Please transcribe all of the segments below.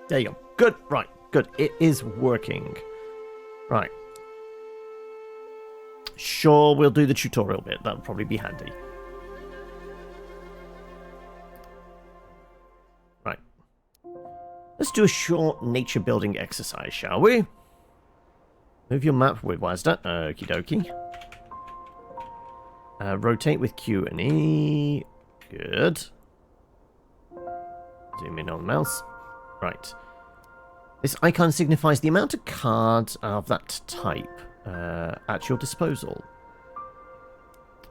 There you go. Good. Right. Good. It is working. Right. Sure, we'll do the tutorial bit. That'll probably be handy. Right. Let's do a short nature building exercise, shall we? Move your map with WASD. Okie dokie. Rotate with Q and E. Good. Zoom in on the mouse. Right. This icon signifies the amount of cards of that type at your disposal.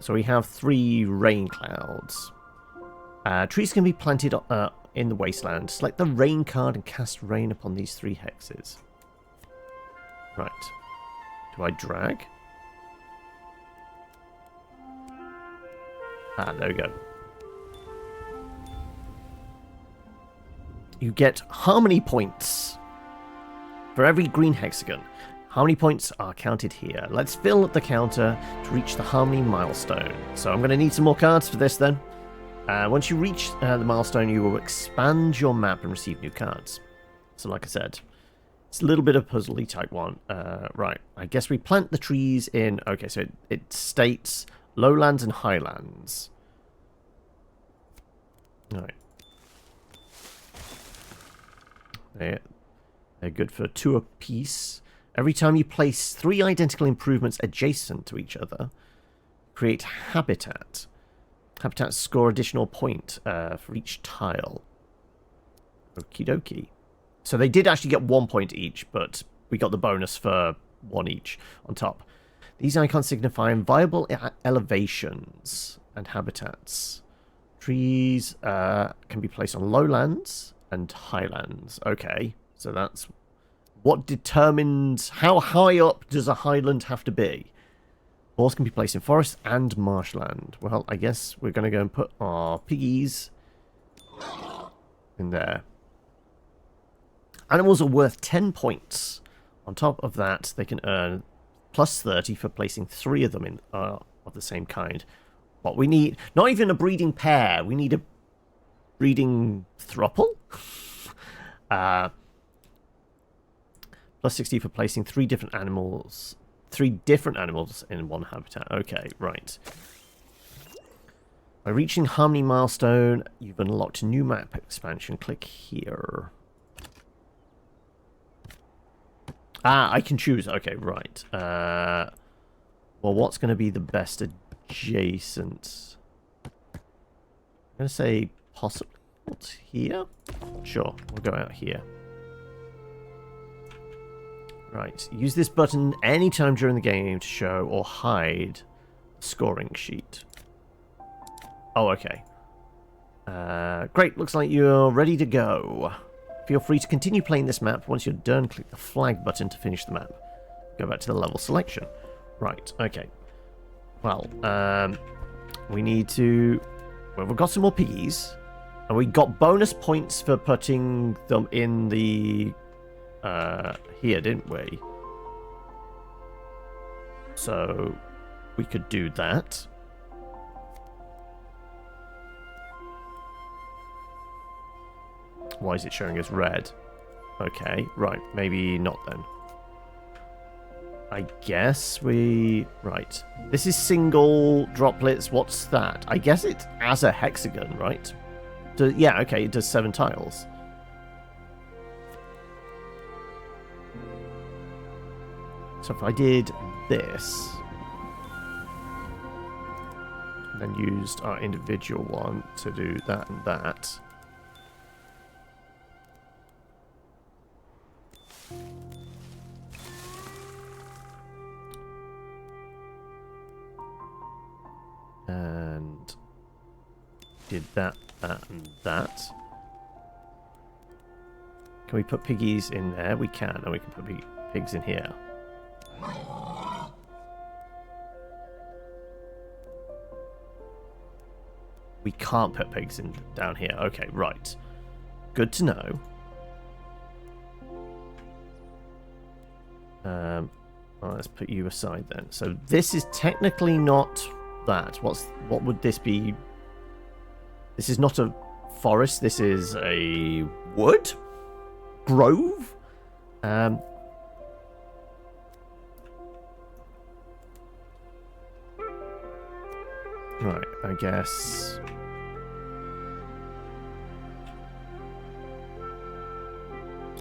So we have 3 rain clouds. Trees can be planted in the wasteland. Select the rain card and cast rain upon these 3 hexes. Right. Do I drag? There we go. You get harmony points for every green hexagon. Harmony points are counted here. Let's fill up the counter to reach the harmony milestone. So I'm going to need some more cards for this then. Once you reach the milestone, you will expand your map and receive new cards. So like I said, it's a little bit of puzzly type one. Right, I guess we plant the trees in... Okay, so it states lowlands and highlands. Alright. They're good for 2 apiece. Every time you place 3 identical improvements adjacent to each other, create habitat. Habitats score additional point for each tile. Okie dokie. So they did actually get 1 point each, but we got the bonus for 1 each on top. These icons signify viable elevations and habitats. Trees can be placed on lowlands and highlands. Okay, so that's what determines how high up does a highland have to be. Balls can be placed in forest and marshland. Well, I guess we're going to go and put our piggies in there. Animals are worth 10 points. On top of that, they can earn plus 30 for placing 3 of them in of the same kind. What we need, not even a breeding pair, we need a breeding throuple. Plus 60 for placing 3 different animals in one habitat. Okay, right. By reaching Harmony milestone, you've unlocked a new map expansion. Click here. I can choose. Okay, right. Well, what's going to be the best adjacent? I'm going to say possibly what's here? Sure, we'll go out here. Right, use this button anytime during the game to show or hide the scoring sheet. Oh, okay. Great, looks like you're ready to go. Feel free to continue playing this map. Once you're done, click the flag button to finish the map. Go back to the level selection. Right, okay. Well, we need to... Well, we've got some more piggies. And we got bonus points for putting them in the... here, didn't we? So, we could do that. Why is it showing us red? Okay, right, maybe not then. I guess we... Right. This is single droplets. What's that? I guess it's as a hexagon, right? Yeah, okay, it does 7 tiles. So if I did this, and then used our individual one to do that and that. And did that, that, and that. Can we put piggies in there? We can, and we can put pigs in here. We can't put pigs in down here. Okay, right. Good to know. Well, let's put you aside then. So this is technically not that. What would this be? This is not a forest. This is a wood. grove. Right, I guess.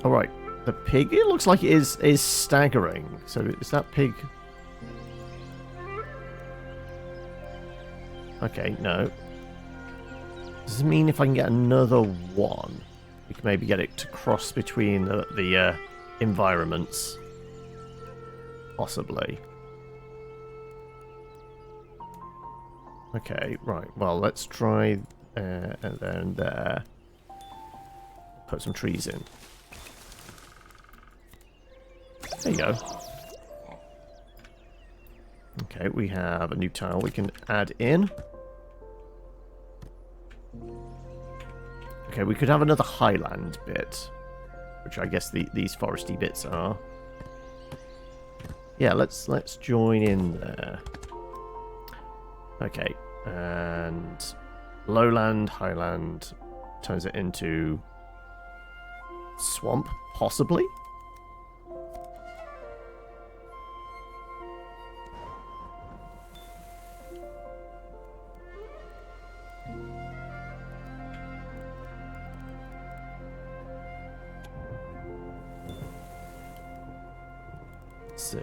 All right, the pig. It looks like it is staggering. So is that pig? Okay, no. Does this mean if I can get another one, we can maybe get it to cross between the environments? Possibly. Okay, right. Well, let's try and then there. Put some trees in. There you go. Okay, we have a new tile we can add in. Okay, we could have another highland bit, which I guess these foresty bits are. Yeah, let's join in there. Okay, and lowland, highland turns it into swamp, possibly. Let's see.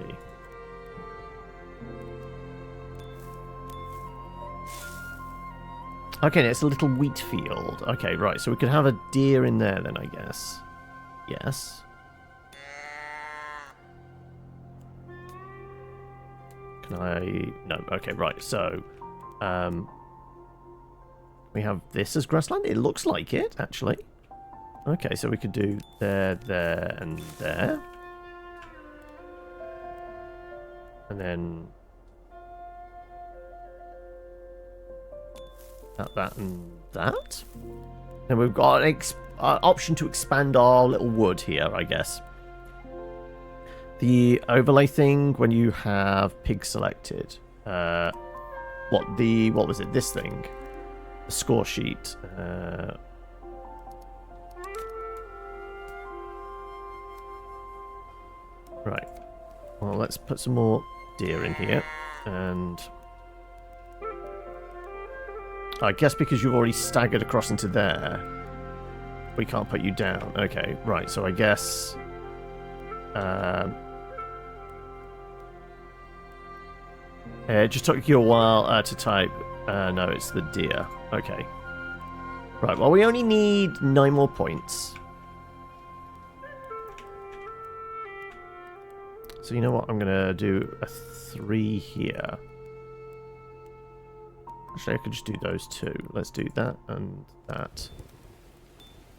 Okay, it's a little wheat field. Okay, right, so we could have a deer in there then, I guess. Yes. Can I... No, okay, right, so... we have this as grassland? It looks like it, actually. Okay, so we could do there, there, and there. And then... that, and that. And we've got an option to expand our little wood here, I guess. The overlay thing, when you have pig selected. What was it? This thing. The score sheet. Right. Well, let's put some more deer in here. And... I guess because you've already staggered across into there, we can't put you down. Okay, right, so I guess... it just took you a while to type... no, it's the deer. Okay. Right, well, we only need 9 more points. So you know what? I'm going to do a 3 here. Actually, I could just do those 2. Let's do that and that.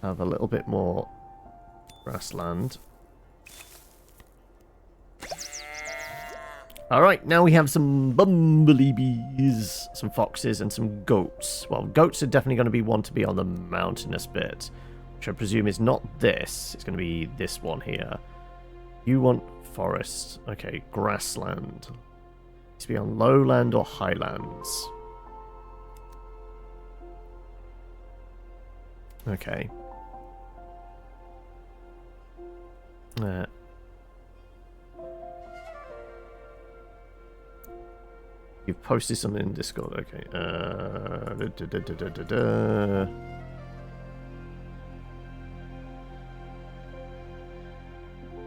Have a little bit more grassland. Alright, now we have some bumblebees, some foxes, and some goats. Well, goats are definitely going to be one to be on the mountainous bit, which I presume is not this. It's going to be this one here. You want forest. Okay, grassland. Needs to be on lowland or highlands. Okay. You've posted something in Discord. Okay.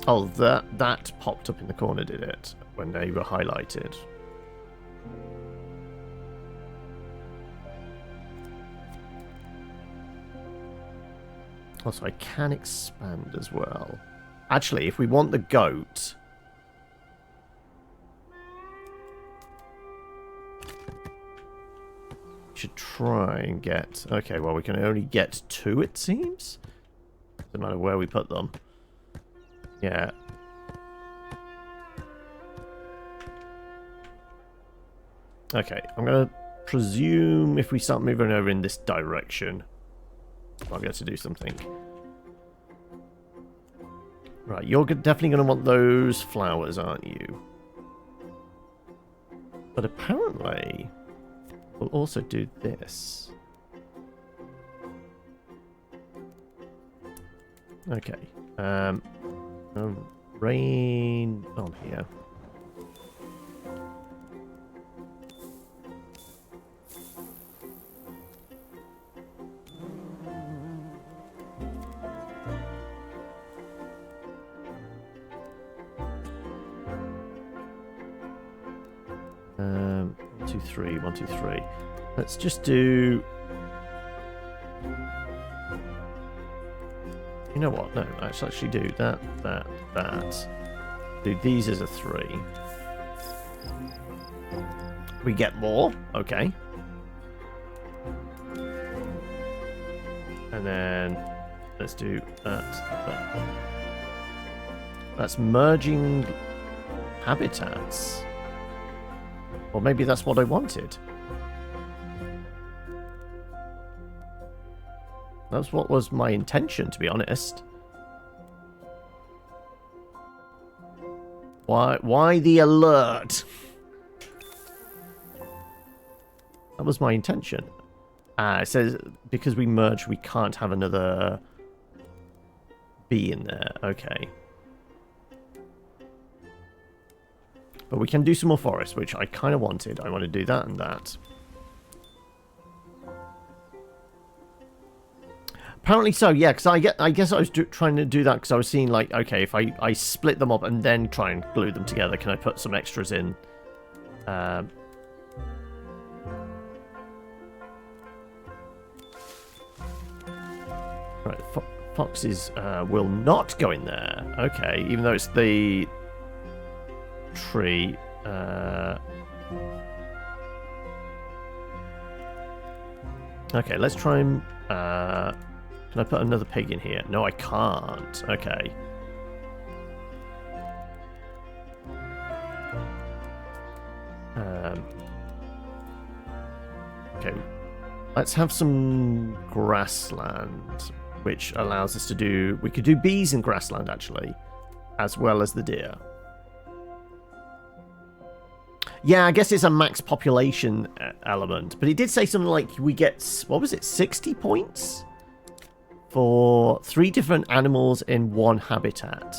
Oh, that popped up in the corner, did it? When they were highlighted. Also, I can expand as well. Actually, if we want the goat... we should try and get... Okay, well, we can only get 2, it seems? Doesn't matter where we put them. Yeah. Okay, I'm going to presume if we start moving over in this direction... I'll be able to do something. Right, you're definitely going to want those flowers, aren't you? But apparently, we'll also do this. Okay. Rain on here. One, two, three. 1, 2, 3. Let's just do. You know what? No, let's actually do that. Do these as a 3. We get more. Okay. And then let's do that. That's merging habitats. Or maybe that's what I wanted. That's what was my intention, to be honest. Why the alert? That was my intention. It says because we merged, we can't have another bee in there. Okay. But we can do some more forest, which I kind of wanted. I want to do that and that. Apparently so, yeah, because I guess I was trying to do that because I was seeing, like, okay, if I split them up and then try and glue them together, can I put some extras in? Right, foxes will not go in there. Okay, even though it's the tree. Okay, let's try and... can I put another pig in here? No, I can't. Okay. Okay. Let's have some grassland, which allows us to do... We could do bees in grassland, actually, as well as the deer. Yeah, I guess it's a max population element, but it did say something like we get, what was it, 60 points? For 3 different animals in 1 habitat.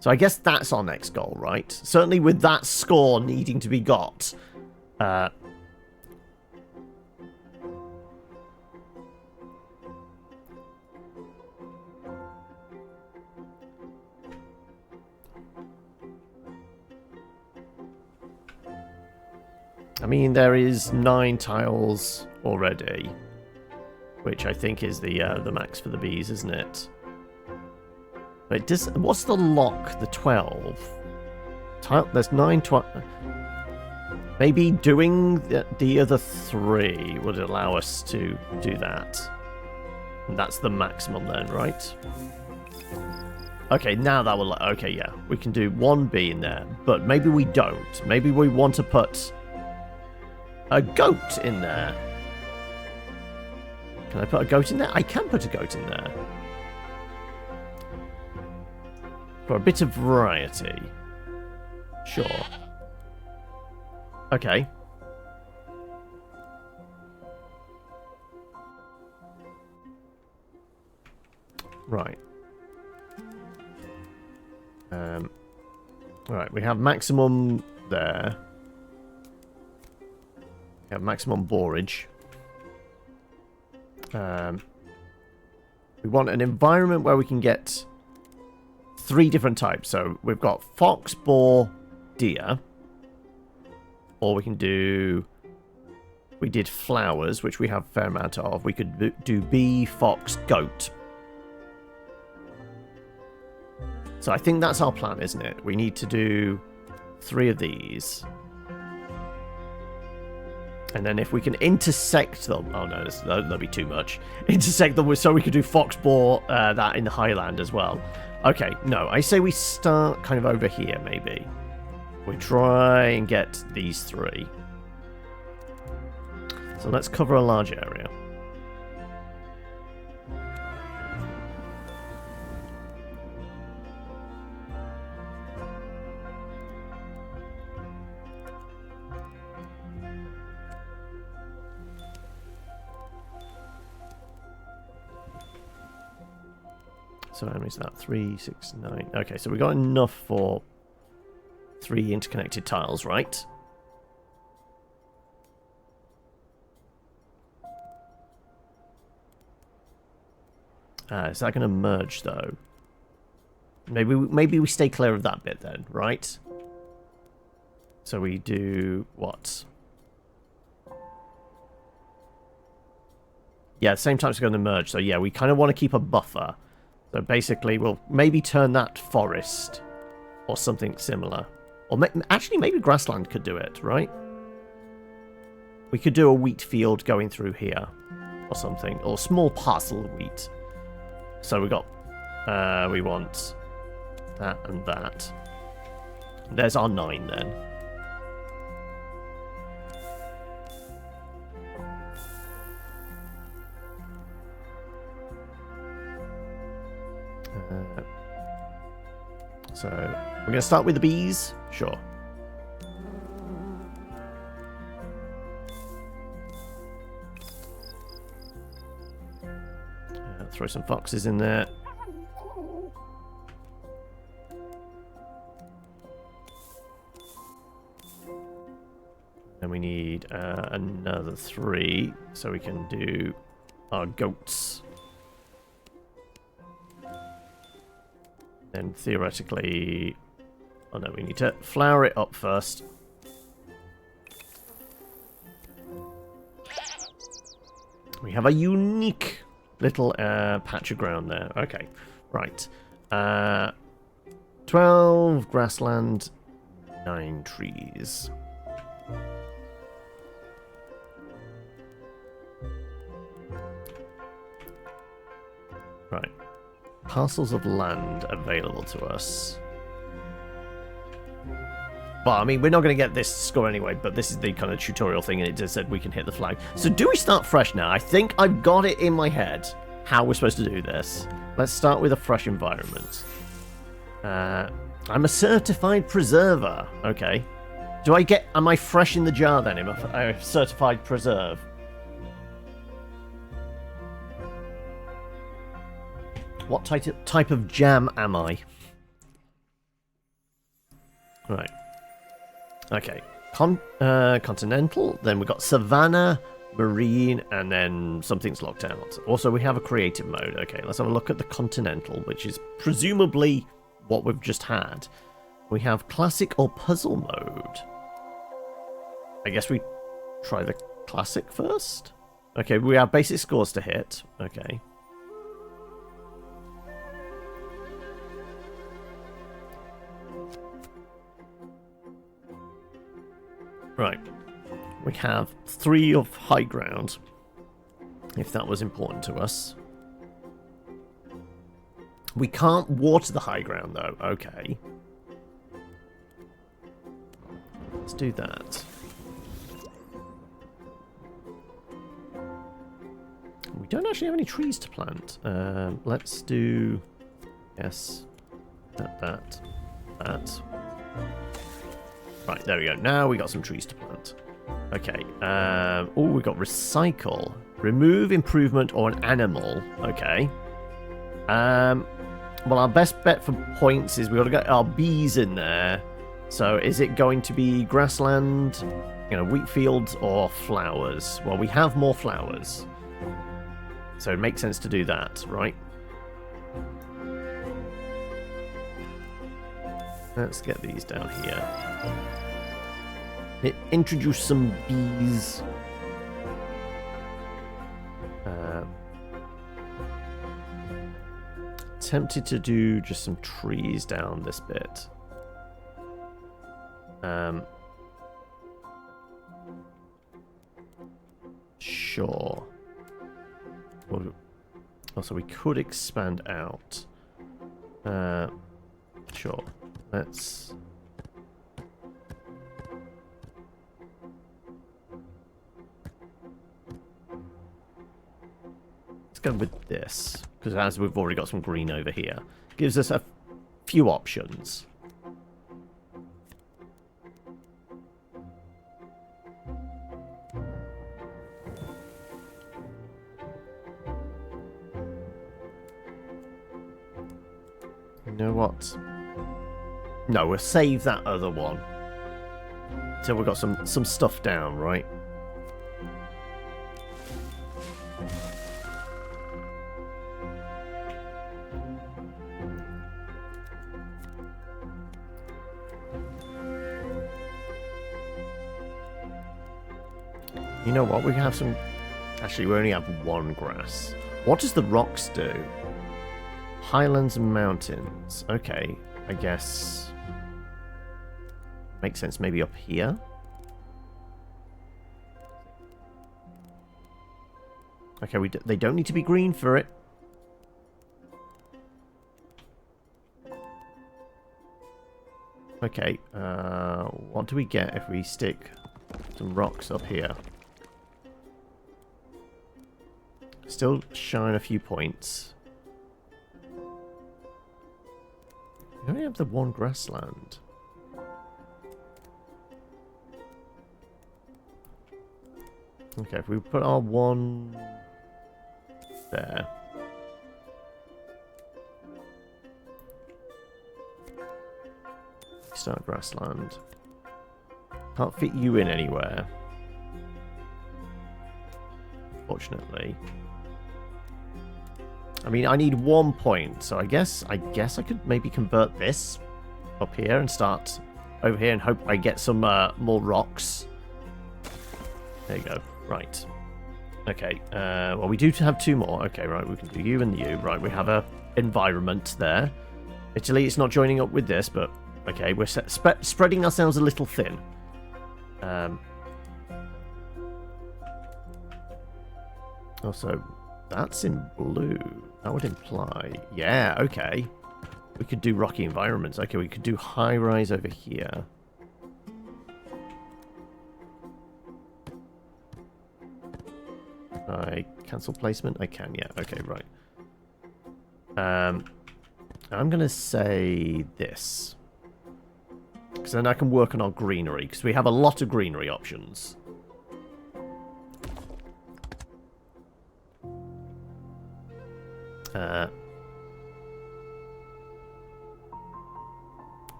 So I guess that's our next goal, right? Certainly with that score needing to be got. I mean, there is 9 tiles already. Which I think is the max for the bees, isn't it? But it does. What's the lock? The 12. There's 9. Maybe doing the other 3 would allow us to do that. And that's the maximum then, right? Okay, now that will. Okay, yeah, we can do 1 bee in there, but maybe we don't. Maybe we want to put a goat in there. Can I put a goat in there? I can put a goat in there. For a bit of variety. Sure. Okay. Right. Right, we have maximum there. We have maximum borage. We want an environment where we can get 3 different types. So we've got fox, boar, deer. Or we can do... We did flowers, which we have a fair amount of. We could do bee, fox, goat. So I think that's our plan, isn't it? We need to do 3 of these. And then if we can intersect them... Oh no, that'll be too much. Intersect them so we could do fox, boar, that in the highland as well. Okay, no, I say we start kind of over here, maybe. We try and get these 3. So let's cover a large area. So how many is that? 3, 6, 9. Okay, so we got enough for 3 interconnected tiles, right? Is that going to merge, though? Maybe we stay clear of that bit then, right? So we do what? Yeah, same time's going to merge. So yeah, we kind of want to keep a buffer. So basically, we'll maybe turn that forest or something similar. Or actually, maybe grassland could do it, right? We could do a wheat field going through here or something. Or a small parcel of wheat. So we got... we want that and that. There's our 9 then. So, we're going to start with the bees? Sure. Throw some foxes in there. And we need another 3, so we can do our goats. Then theoretically... Oh no, we need to flower it up first. We have a unique little patch of ground there. Okay, right. 12 grassland, 9 trees. Right. Parcels of land available to us. Well, I mean, we're not going to get this score anyway, but this is the kind of tutorial thing, and it just said we can hit the flag. So do we start fresh now? I think I've got it in my head how we're supposed to do this. Let's start with a fresh environment. I'm a certified preserver. Okay. Am I fresh in the jar then? Am I a certified preserve? What type of jam am I? Right. Okay. Continental. Then we've got Savannah, Marine, and then something's locked out. Also, we have a creative mode. Okay, let's have a look at the Continental, which is presumably what we've just had. We have Classic or Puzzle mode. I guess we try the Classic first? Okay, we have basic scores to hit. Okay. Right. We have 3 of high ground, if that was important to us. We can't water the high ground, though. Okay. Let's do that. We don't actually have any trees to plant. Let's do... Yes. That. Right, there we go. Now we got some trees to plant. Okay. Oh, we got recycle. Remove improvement or an animal. Okay. Well, our best bet for points is we've got to get our bees in there. So is it going to be grassland, wheat fields, or flowers? Well, we have more flowers. So it makes sense to do that, right? Let's get these down here. Introduce some bees. Tempted to do just some trees down this bit. Sure. Also, we could expand out. Sure. Let's go with this, because as we've already got some green over here, gives us a few options. You know what? No, we'll save that other one until we've got some stuff down, right? You know what? We can have some... Actually, we only have one grass. What does the rocks do? Highlands and mountains. Okay, I guess... Makes sense maybe up here? Okay, they don't need to be green for it. Okay, what do we get if we stick some rocks up here? Still shine a few points. We only have the one grassland. Okay, if we put our one there. Start grassland. Can't fit you in anywhere. Fortunately. I mean, I need 1 point, so I guess I could maybe convert this up here and start over here and hope I get some more rocks. There you go. Right. Okay. Well, we do have 2 more. Okay, right. We can do you and you. Right. We have a environment there. Italy, it's not joining up with this, but okay, we're spreading ourselves a little thin. Also, that's in blue. That would imply... Yeah, okay. We could do rocky environments. Okay, we could do high-rise over here. I cancel placement? I can, yeah. Okay, right. I'm going to say this. Because then I can work on our greenery. Because we have a lot of greenery options.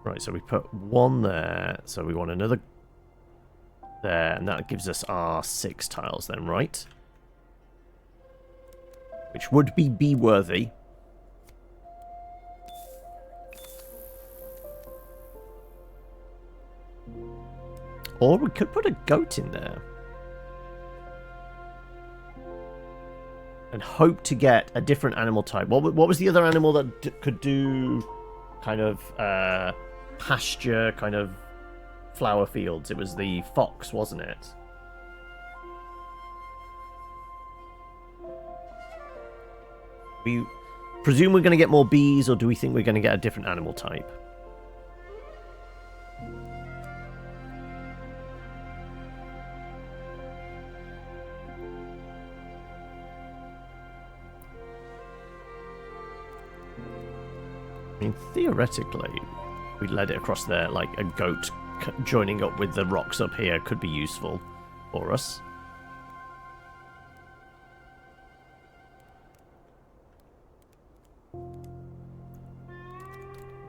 Right, so we put 1 there. So we want another there. And that gives us our 6 tiles then, right? Which would be B-worthy. Or we could put a goat in there. And hope to get a different animal type. What was the other animal that could do kind of pasture, kind of flower fields? It was the fox, wasn't it? We presume we're going to get more bees, or do we think we're going to get a different animal type? I mean, theoretically, we led it across there, like a goat joining up with the rocks up here could be useful for us.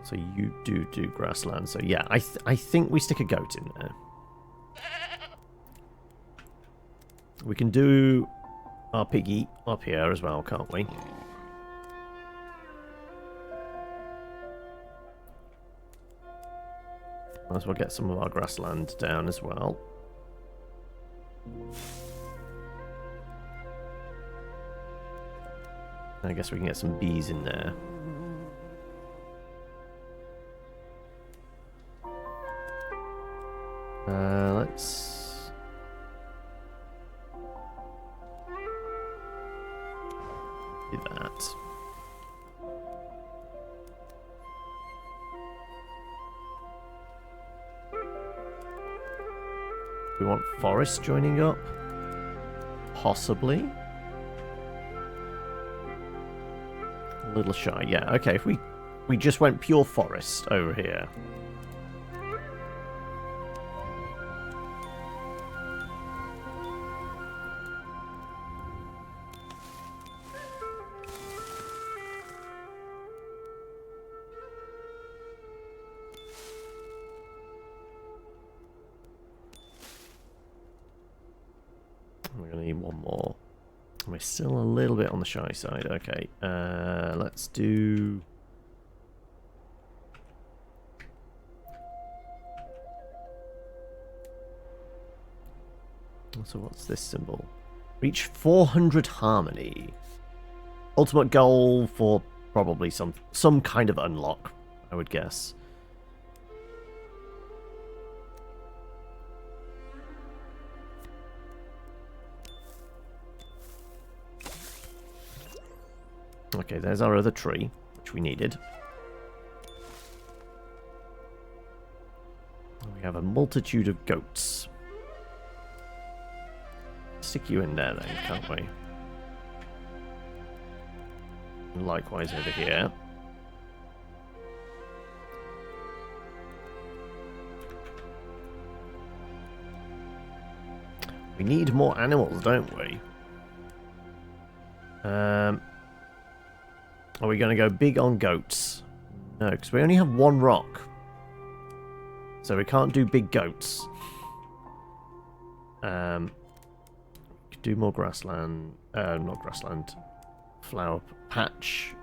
So you do grassland. So yeah, I think we stick a goat in there. We can do our piggy up here as well, can't we? Might as well get some of our grassland down as well. I guess we can get some bees in there. Let's... do that. We want forest joining up? Possibly? A little shy, yeah. Okay, if we just went pure forest over here. We're still a little bit on the shy side. Okay, let's do... So what's this symbol? Reach 400 harmony. Ultimate goal for probably some kind of unlock, I would guess. Okay, there's our other tree, which we needed. We have a multitude of goats. Stick you in there then, can't we? And likewise over here. We need more animals, don't we? Are we going to go big on goats? No, because we only have one rock. So we can't do big goats. Could do more grassland. Not grassland. Flower patch.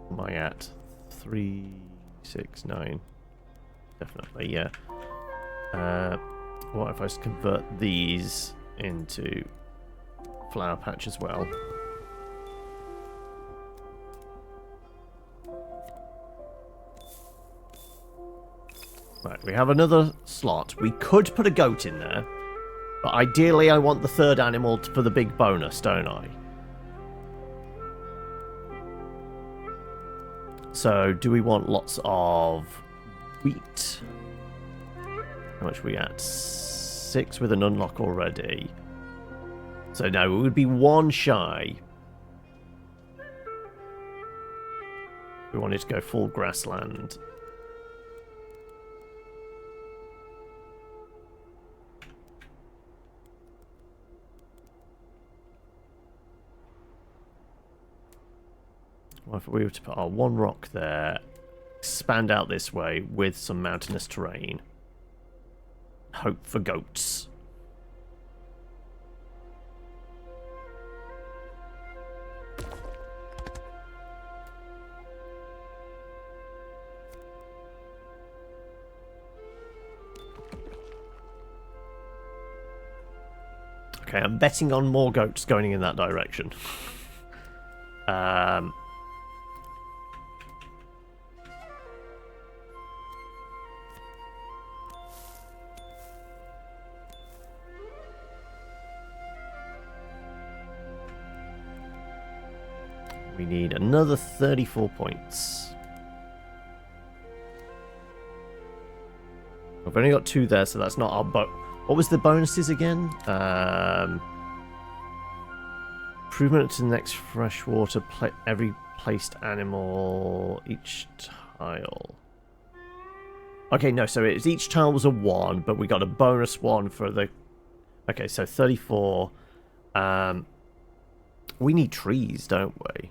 Am I at 3, 6, 9? Definitely, yeah. What if I just convert these into flower patch as well? Right, we have another slot. We could put a goat in there, but ideally I want the third animal for the big bonus, don't I? So, do we want lots of wheat? How much are we at? 6 with an unlock already. So no, it would be 1 shy. We wanted to go full grassland. Well, if we were to put our 1 rock there, expand out this way with some mountainous terrain. Hope for goats. Okay, I'm betting on more goats going in that direction. We need another 34 points. We've only got 2 there, so that's not our What was the bonuses again? Improvement to the next freshwater every placed animal each tile. Okay, no, so it's each tile was a 1, but we got a bonus 1 for the... Okay, so 34. We need trees, don't we?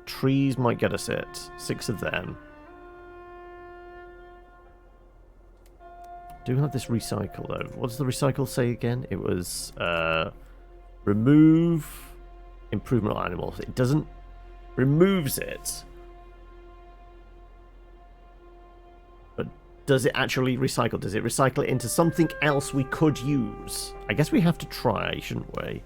Trees might get us it. 6 of them. Do we have this recycle, though? What does the recycle say again? It was remove improvement on animals. It doesn't... Removes it. But does it actually recycle? Does it recycle it into something else we could use? I guess we have to try, shouldn't we?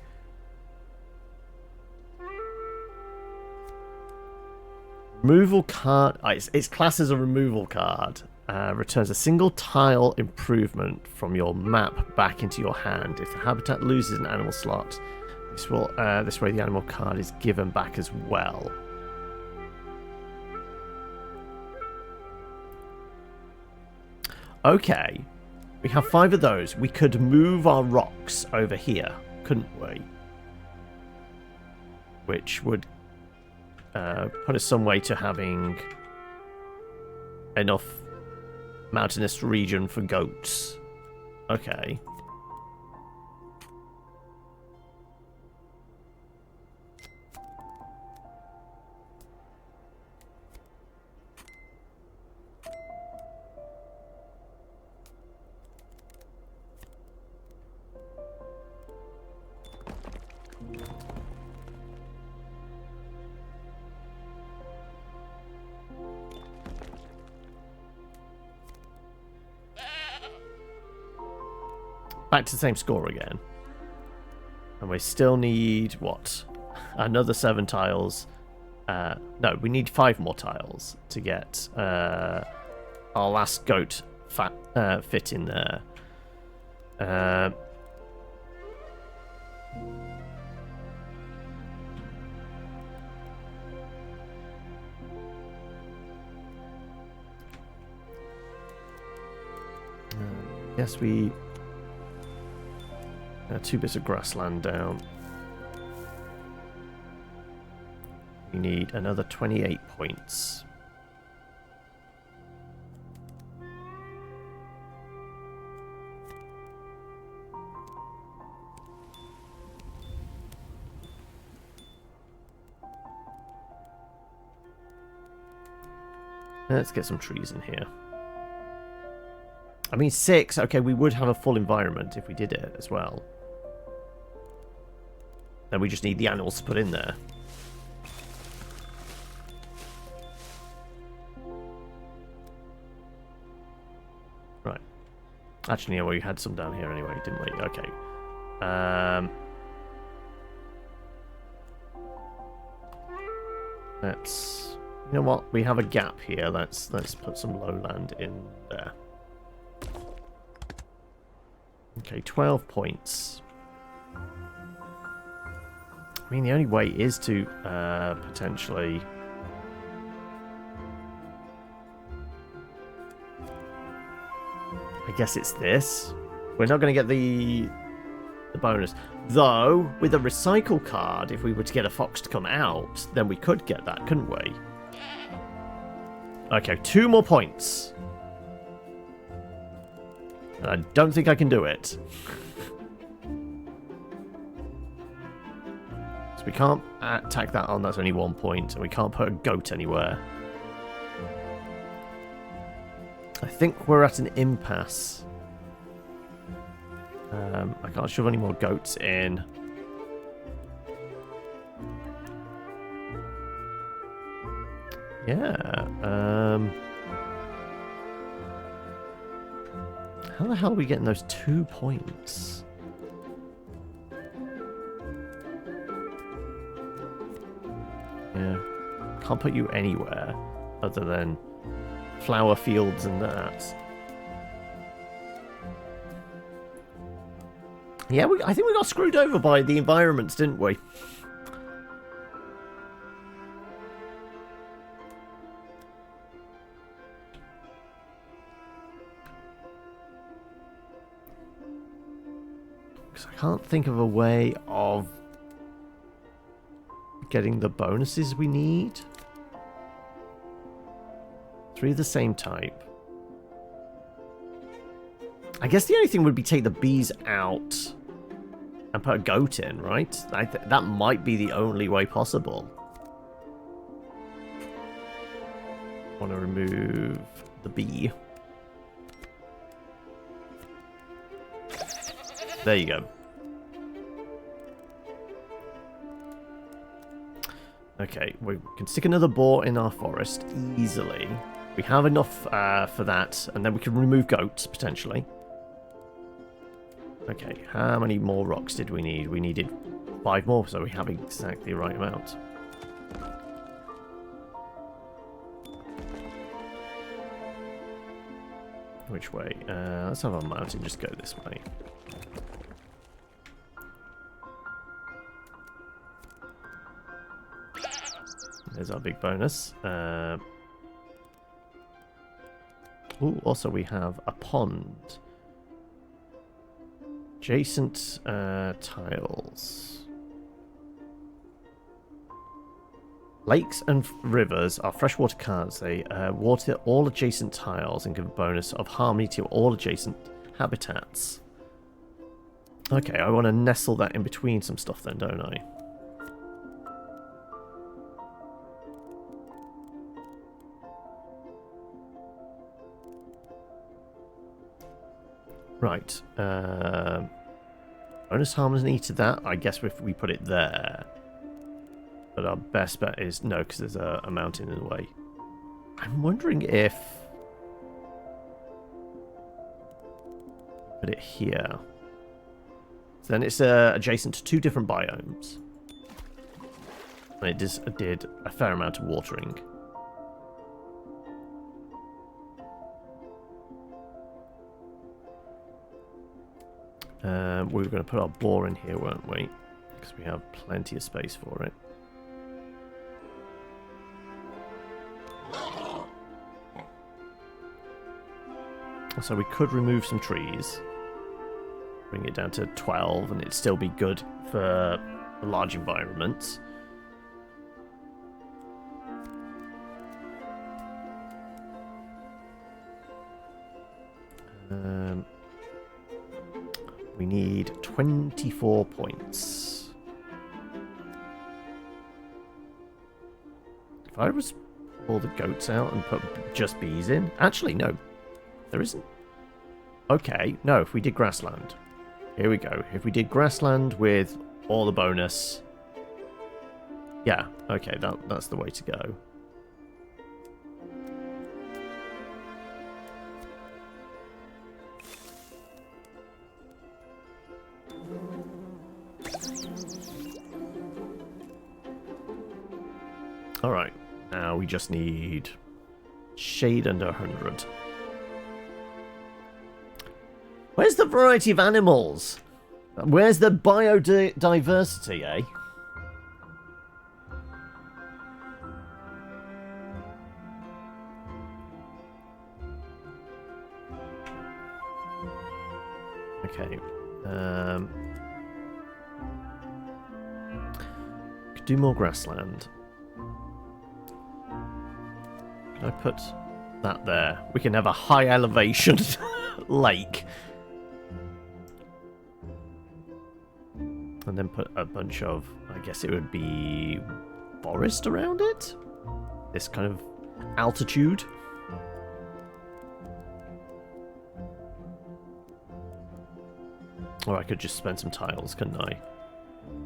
Removal card. It's classed as a removal card. Returns a single tile improvement from your map back into your hand. If the habitat loses an animal slot, this way the animal card is given back as well. Okay, we have 5 of those. We could move our rocks over here, couldn't we? Which would put us some way to having enough mountainous region for goats. Okay. back to the same score again. And we still need, what? Another 7 tiles. No, we need 5 more tiles to get our last goat fit in there. Yes, we... 2 bits of grassland down. We need another 28 points. Let's get some trees in here. I mean, 6. Okay, we would have a full environment if we did it as well. Then we just need the animals to put in there. Right. Actually, yeah, we had some down here anyway, didn't we? Okay. Let's... You know what? We have a gap here. Let's put some lowland in there. Okay, 12 points. I mean, the only way is to potentially... I guess it's this. We're not going to get the bonus. Though, with a recycle card, if we were to get a fox to come out, then we could get that, couldn't we? Okay, 2 more points. And I don't think I can do it. So we can't tack that on, that's only 1 point. And we can't put a goat anywhere. I think we're at an impasse. I can't shove any more goats in. Yeah. How the hell are we getting those 2 points? Yeah. Can't put you anywhere other than flower fields and that. Yeah, I think we got screwed over by the environments, didn't we? Because I can't think of a way of getting the bonuses we need. 3 of the same type. I guess the only thing would be take the bees out and put a goat in, right? That might be the only way possible. Want to remove the bee. There you go. Okay, we can stick another boar in our forest easily. We have enough for that, and then we can remove goats, potentially. Okay, how many more rocks did we need? We needed 5 more, so we have exactly the right amount. Which way? Let's have our mountain just go this way. There's our big bonus. Ooh, also we have a pond. Adjacent tiles. Lakes and rivers are freshwater cards. They water all adjacent tiles and give a bonus of harmony to all adjacent habitats. Okay, I want to nestle that in between some stuff then, don't I? Right. Bonus harmony to that. I guess if we put it there. But our best bet is no, because there's a mountain in the way. I'm wondering if... Put it here. So then it's adjacent to 2 different biomes. And it did a fair amount of watering. We were going to put our boar in here, weren't we? Because we have plenty of space for it. So we could remove some trees. Bring it down to 12, and it'd still be good for large environments. We need 24 points. If I was pull the goats out and put just bees in... Actually, no. There isn't. Okay, no, if we did grassland. Here we go. If we did grassland with all the bonus... Yeah, okay, that's the way to go. Alright, now we just need shade under 100. Where's the variety of animals? Where's the biodiversity, eh? Okay. Could do more grassland. Can I put that there? We can have a high elevation lake. And then put a bunch of, I guess it would be forest around it? This kind of altitude. Or I could just spend some tiles, couldn't I?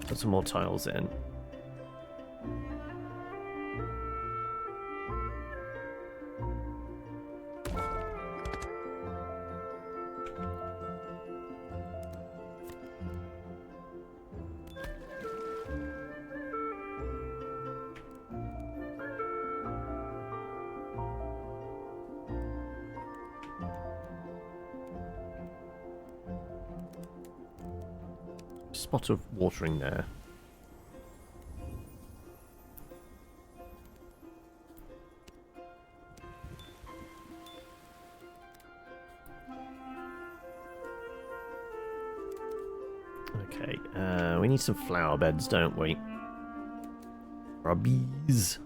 Put some more tiles in. Spot of watering there. Okay, we need some flower beds, don't we? For our bees.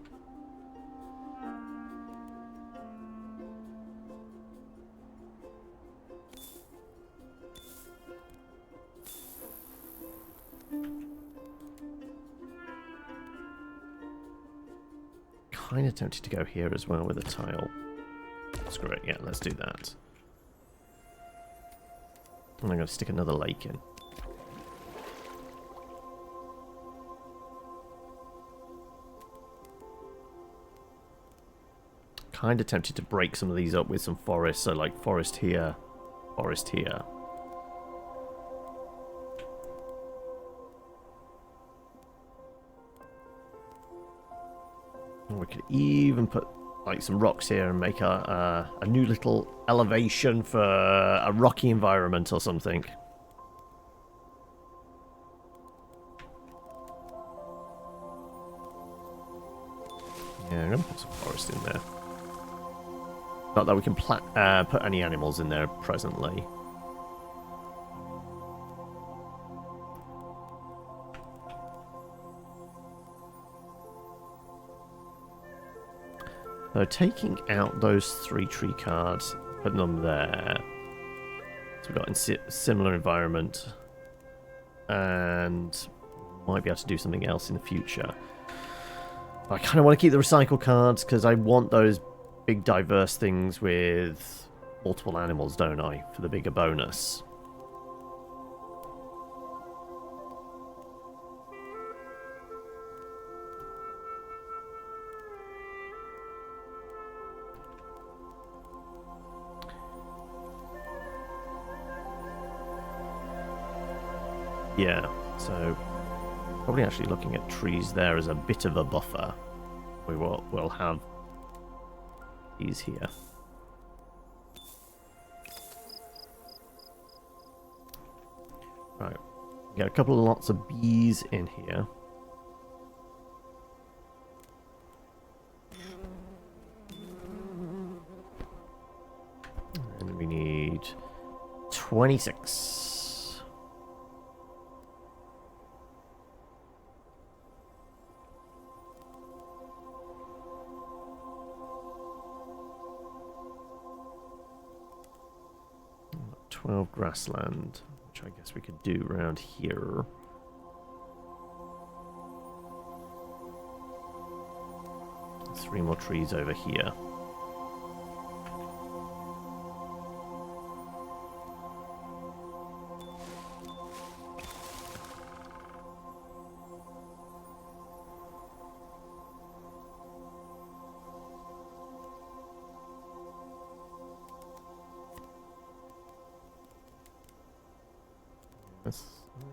Kind of tempted to go here as well with a tile. Screw it, yeah, let's do that. And I'm going to stick another lake in. Kind of tempted to break some of these up with some forest, so like forest here, forest here. We could even put like some rocks here and make a new little elevation for a rocky environment or something. Yeah, I'm going to put some forest in there. Not that we can put any animals in there presently. So taking out those 3 tree cards, putting them there. So we've got in similar environment. And might be able to do something else in the future. But I kind of want to keep the recycle cards because I want those big diverse things with multiple animals, don't I? For the bigger bonus. Yeah, so probably actually looking at trees there as a bit of a buffer. We'll have these here. Right, get a couple of lots of bees in here. And we need 26. 12 grassland, which I guess we could do around here. Three more trees over here.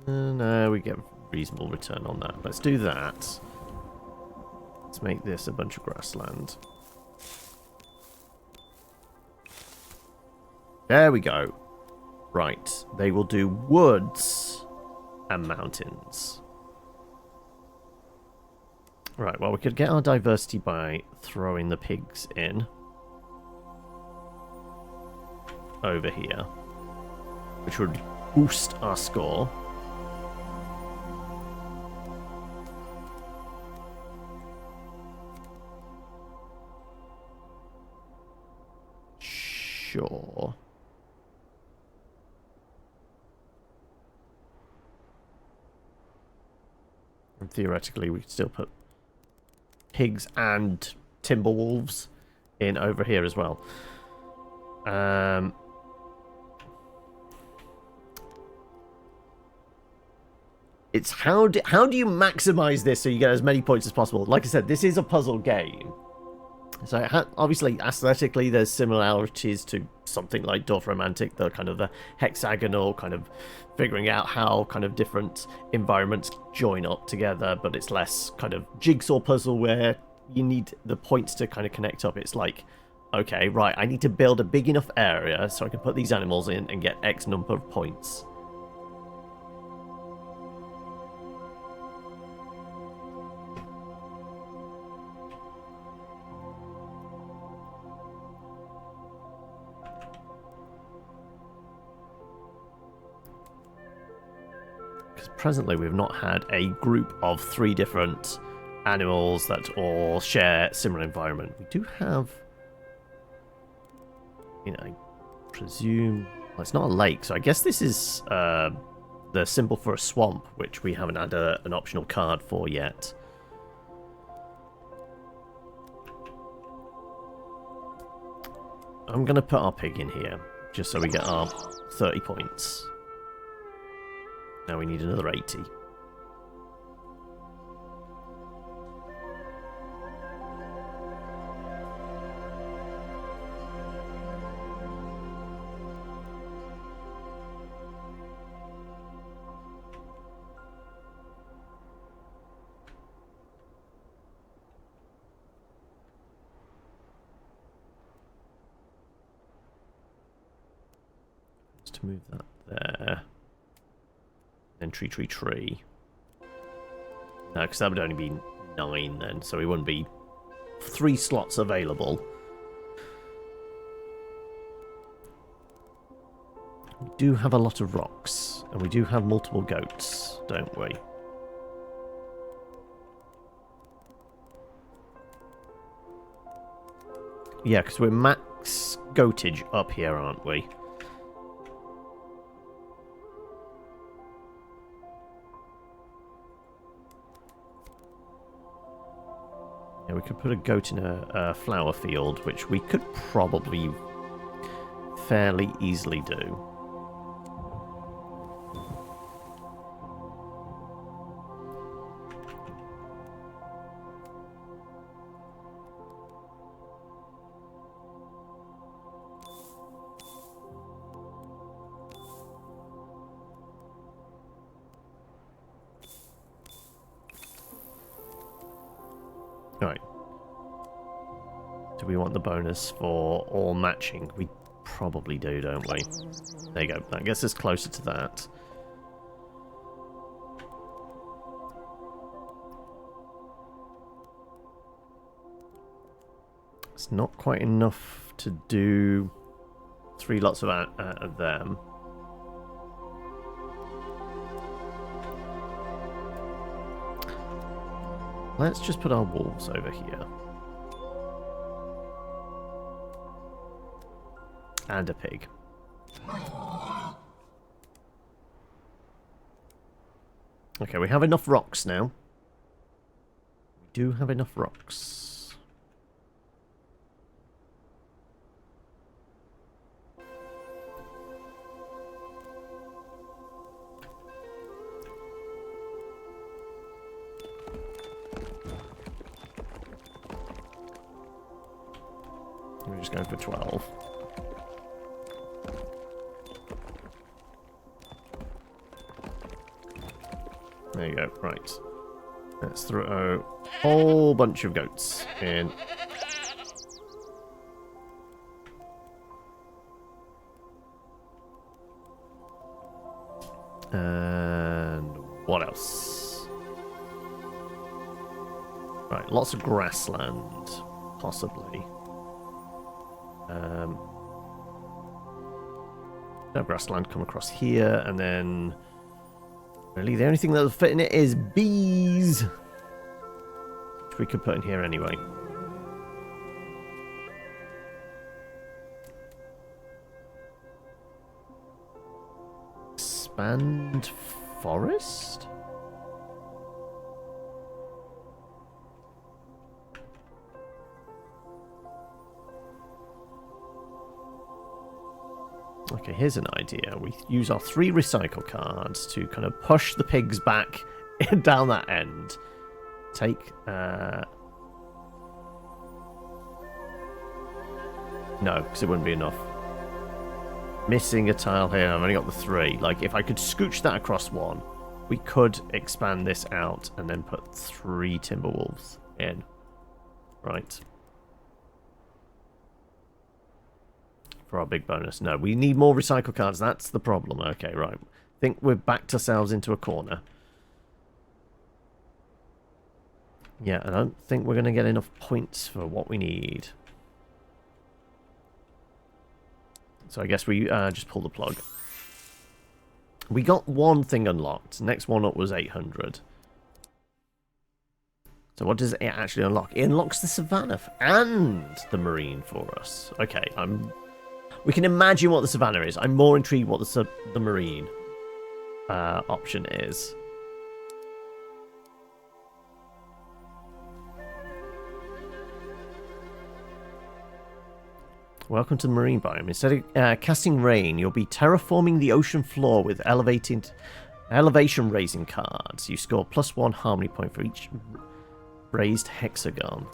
No, we get reasonable return on that. Let's do that. Let's make this a bunch of grassland. There we go. Right, they will do woods and mountains. Right, well, we could get our diversity by throwing the pigs in. Over here. Which would boost our score. Sure. And theoretically, we could still put pigs and timber wolves in over here as well. It's how do you maximize this so you get as many points as possible? Like I said, this is a puzzle game. So obviously, aesthetically, there's similarities to something like Dorfromantik, the kind of the hexagonal kind of figuring out how kind of different environments join up together, but it's less kind of jigsaw puzzle where you need the points to kind of connect up. It's like, okay, right, I need to build a big enough area so I can put these animals in and get X number of points. Presently, we've not had a group of 3 different animals that all share similar environment. We do have, you know, I presume, well, it's not a lake, so I guess this is the symbol for a swamp, which we haven't had an optional card for yet. I'm going to put our pig in here, just so we get our 30 points. Now we need another 80. Just to move that there. Then tree. No, because that would only be 9 then, so it wouldn't be 3 slots available. We do have a lot of rocks, and we do have multiple goats, don't we? Yeah, because we're max goatage up here, aren't we? Yeah, we could put a goat in a flower field, which we could probably fairly easily do. we want the bonus for all matching? We probably do, don't we? There you go. That gets us closer to that. It's not quite enough to do 3 lots of them. Let's just put our wolves over here. And a pig. Okay, we have enough rocks now. We do have enough rocks. We're just going for 12. There you go, right. Let's throw a whole bunch of goats in. And what else? Right, lots of grassland, possibly. No grassland come across here, and then really the only thing that'll fit in it is bees, which we could put in here anyway. Expand forest? Okay, here's an idea. We use our 3 recycle cards to kind of push the pigs back down that end. Take, no, because it wouldn't be enough. Missing a tile here. I've only got the 3. Like, if I could scooch that across one, we could expand this out and then put 3 timber wolves in. Right. For our big bonus. No, we need more recycle cards. That's the problem. Okay, right. I think we've backed ourselves into a corner. Yeah, I don't think we're going to get enough points for what we need. So I guess we just pull the plug. We got one thing unlocked. Next one up was 800. So what does it actually unlock? It unlocks the savannah and the marine for us. Okay, we can imagine what the savannah is. I'm more intrigued what the marine option is. Welcome to the marine biome. Instead of casting rain, you'll be terraforming the ocean floor with elevation raising cards. You score +1 harmony point for each raised hexagon.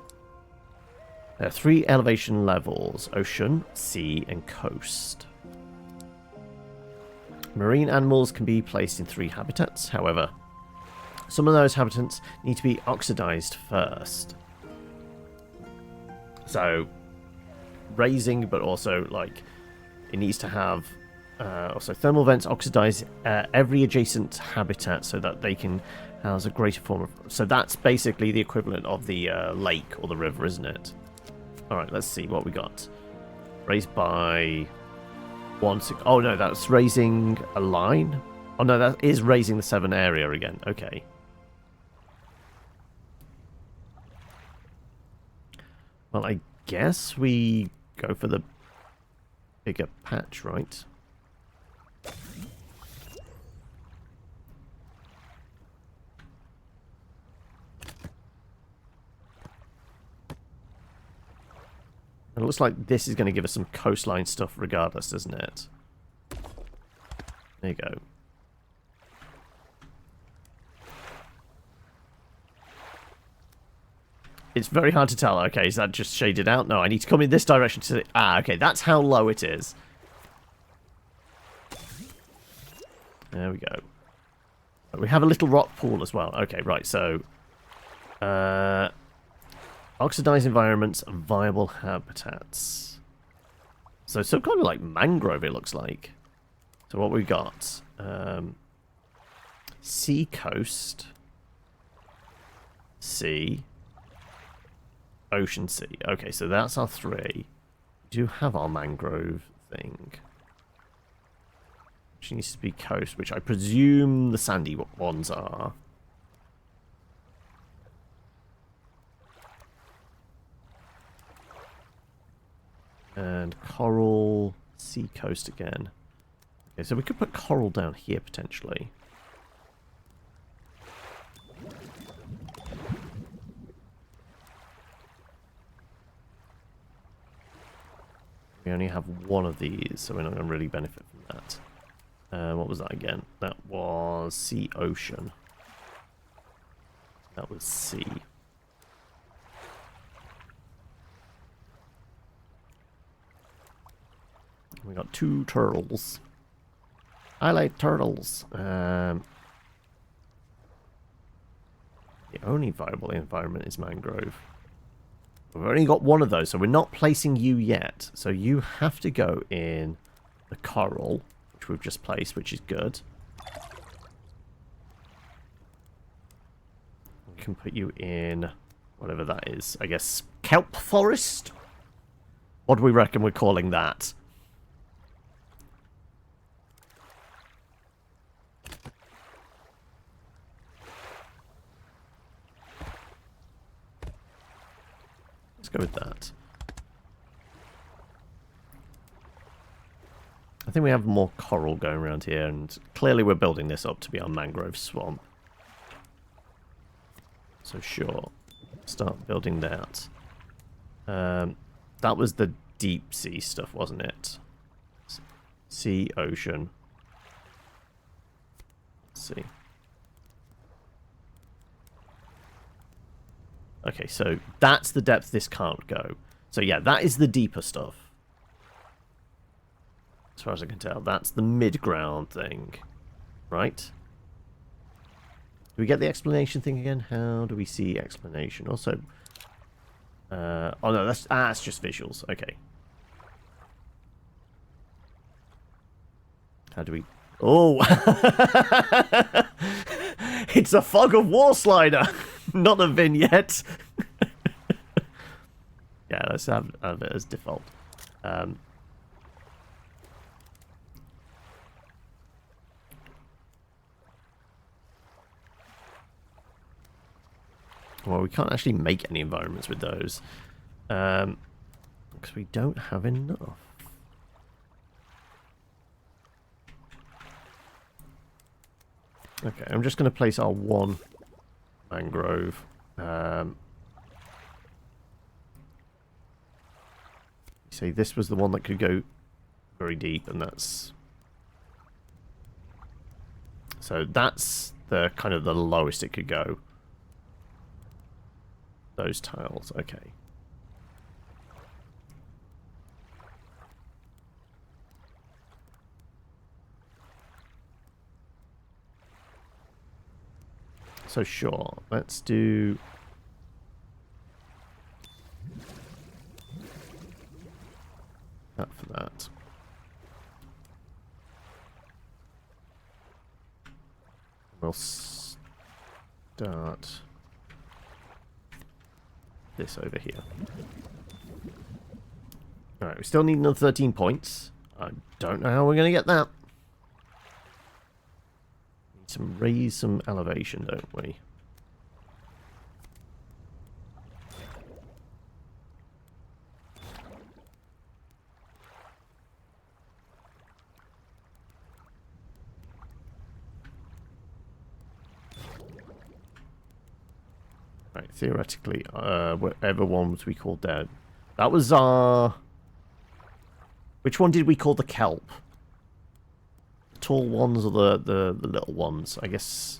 There are 3 elevation levels: ocean, sea, and coast. Marine animals can be placed in 3 habitats. However, some of those habitats need to be oxidized first. So, raising, but also, like, it needs to have also thermal vents oxidize every adjacent habitat so that they can house a greater form of... So that's basically the equivalent of the lake or the river, isn't it? Alright, let's see what we got. Raised by 1... Oh, no, that's raising a line. Oh, no, that is raising the 7 area again. Okay. Well, I guess we go for the bigger patch, right? It looks like this is going to give us some coastline stuff regardless, doesn't it? There you go. It's very hard to tell. Okay, is that just shaded out? No, I need to come in this direction to... Ah, okay, that's how low it is. There we go. We have a little rock pool as well. Okay, right, so... Oxidized environments and viable habitats. So some kind of like mangrove it looks like. So what we got? Sea coast. Sea. Ocean sea. Okay, so that's our three. We do have our mangrove thing. Which needs to be coast, which I presume the sandy ones are. And coral, sea coast again. Okay, so we could put coral down here potentially. We only have one of these, so we're not going to really benefit from that. What was that again? That was sea ocean. That was sea. We got 2 turtles. I like turtles. The only viable environment is mangrove. We've only got one of those, so we're not placing you yet. So you have to go in the coral, which we've just placed, which is good. We can put you in whatever that is. I guess kelp forest? What do we reckon we're calling that? Let's go with that. I think we have more coral going around here, and clearly we're building this up to be our mangrove swamp. So sure, start building that. That was the deep sea stuff, wasn't it? Sea, ocean. Let's see. Okay, so that's the depth this can't go. So yeah, that is the deeper stuff. As far as I can tell, that's the mid-ground thing, right? Do we get the explanation thing again? How do we see explanation? Also, oh no, that's just visuals. Okay. How do we? Oh, it's a fog of war slider, not a vignette. Yeah, let's have it as default. Well, we can't actually make any environments with those. Because we don't have enough. Okay, I'm just going to place our one mangrove. See, this was the one that could go very deep, and that's... So that's the kind of the lowest it could go. Those tiles, okay. So sure, let's do... that for that. We'll start this over here. Alright, we still need another 13 points. I don't know how we're going to get that. Need to raise some elevation, don't we? Right, theoretically, whatever ones we called down. That was our... Which one did we call the kelp? The tall ones or the little ones? I guess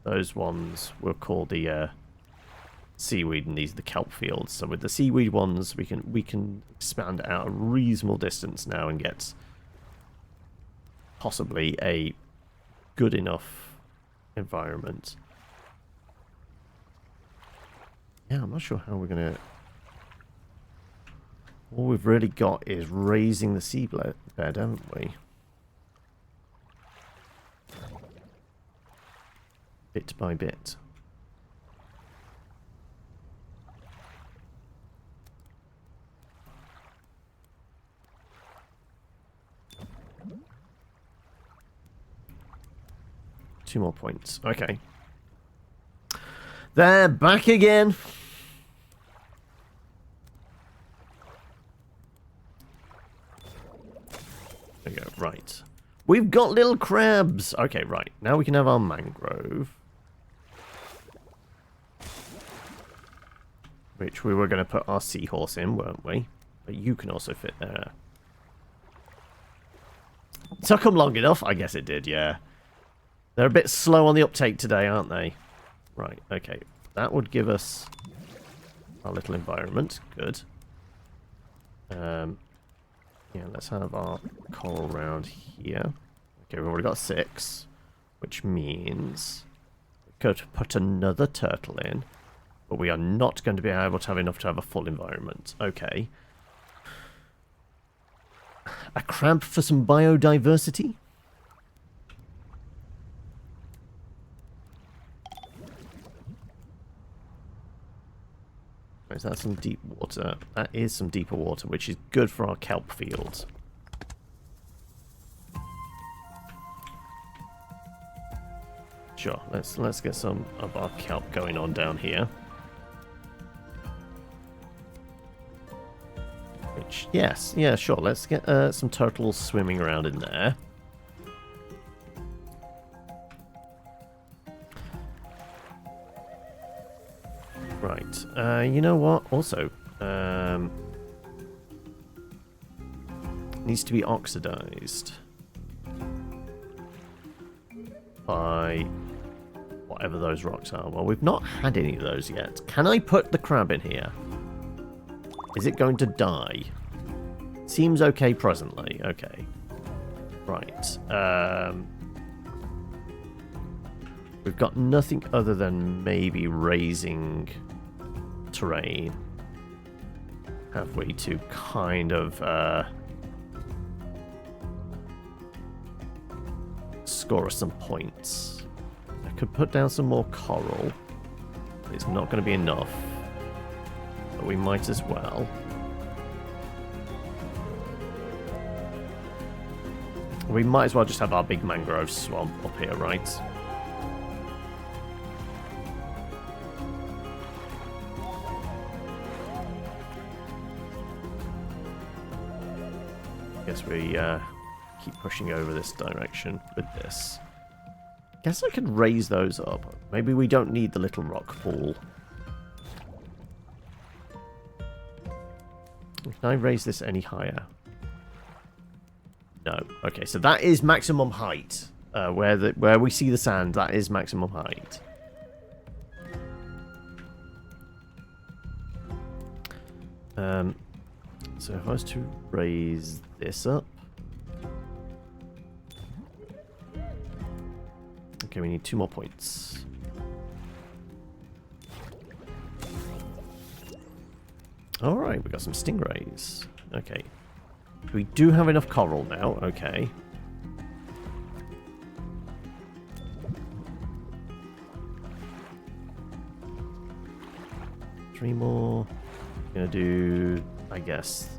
those ones were called the seaweed, and these are the kelp fields. So with the seaweed ones, we can expand out a reasonable distance now and get possibly a good enough environment. Yeah, I'm not sure how we're going to All we've really got is raising the seabed, haven't we? Bit by bit. Two more points. Okay. They're back again. There we go. Right. We've got little crabs. Okay, right. Now we can have our mangrove. Which we were going to put our seahorse in, weren't we? But you can also fit there. Took them long enough? I guess it did, yeah. They're a bit slow on the uptake today, aren't they? Right, okay. That would give us our little environment. Good. Yeah, let's have our coral round here. Okay, we've already got 6. Which means we could put another turtle in. But we are not going to be able to have enough to have a full environment. Okay. A crab for some biodiversity? Is that some deep water? That is some deeper water, which is good for our kelp fields. Sure, let's get some of our kelp going on down here. Which, yes, yeah, sure. Let's get some turtles swimming around in there. Right. You know what? Also, needs to be oxidized by whatever those rocks are. Well, we've not had any of those yet. Can I put the crab in here? Is it going to die? Seems okay presently. Okay. Right. We've got nothing other than maybe raising terrain. Have we to kind of score us some points? I could put down some more coral. It's not going to be enough. But we might as well. We might as well just have our big mangrove swamp up here, right? Guess we keep pushing over this direction with this. Guess I could raise those up. Maybe we don't need the little rock pool. Can I raise this any higher? No. Okay, so that is maximum height. Where we see the sand, that is maximum height. So if I was to raise this up. Okay, we need 2 more points. Alright, we got some stingrays. Okay. We do have enough coral now. Okay. Three more. Gonna do, I guess,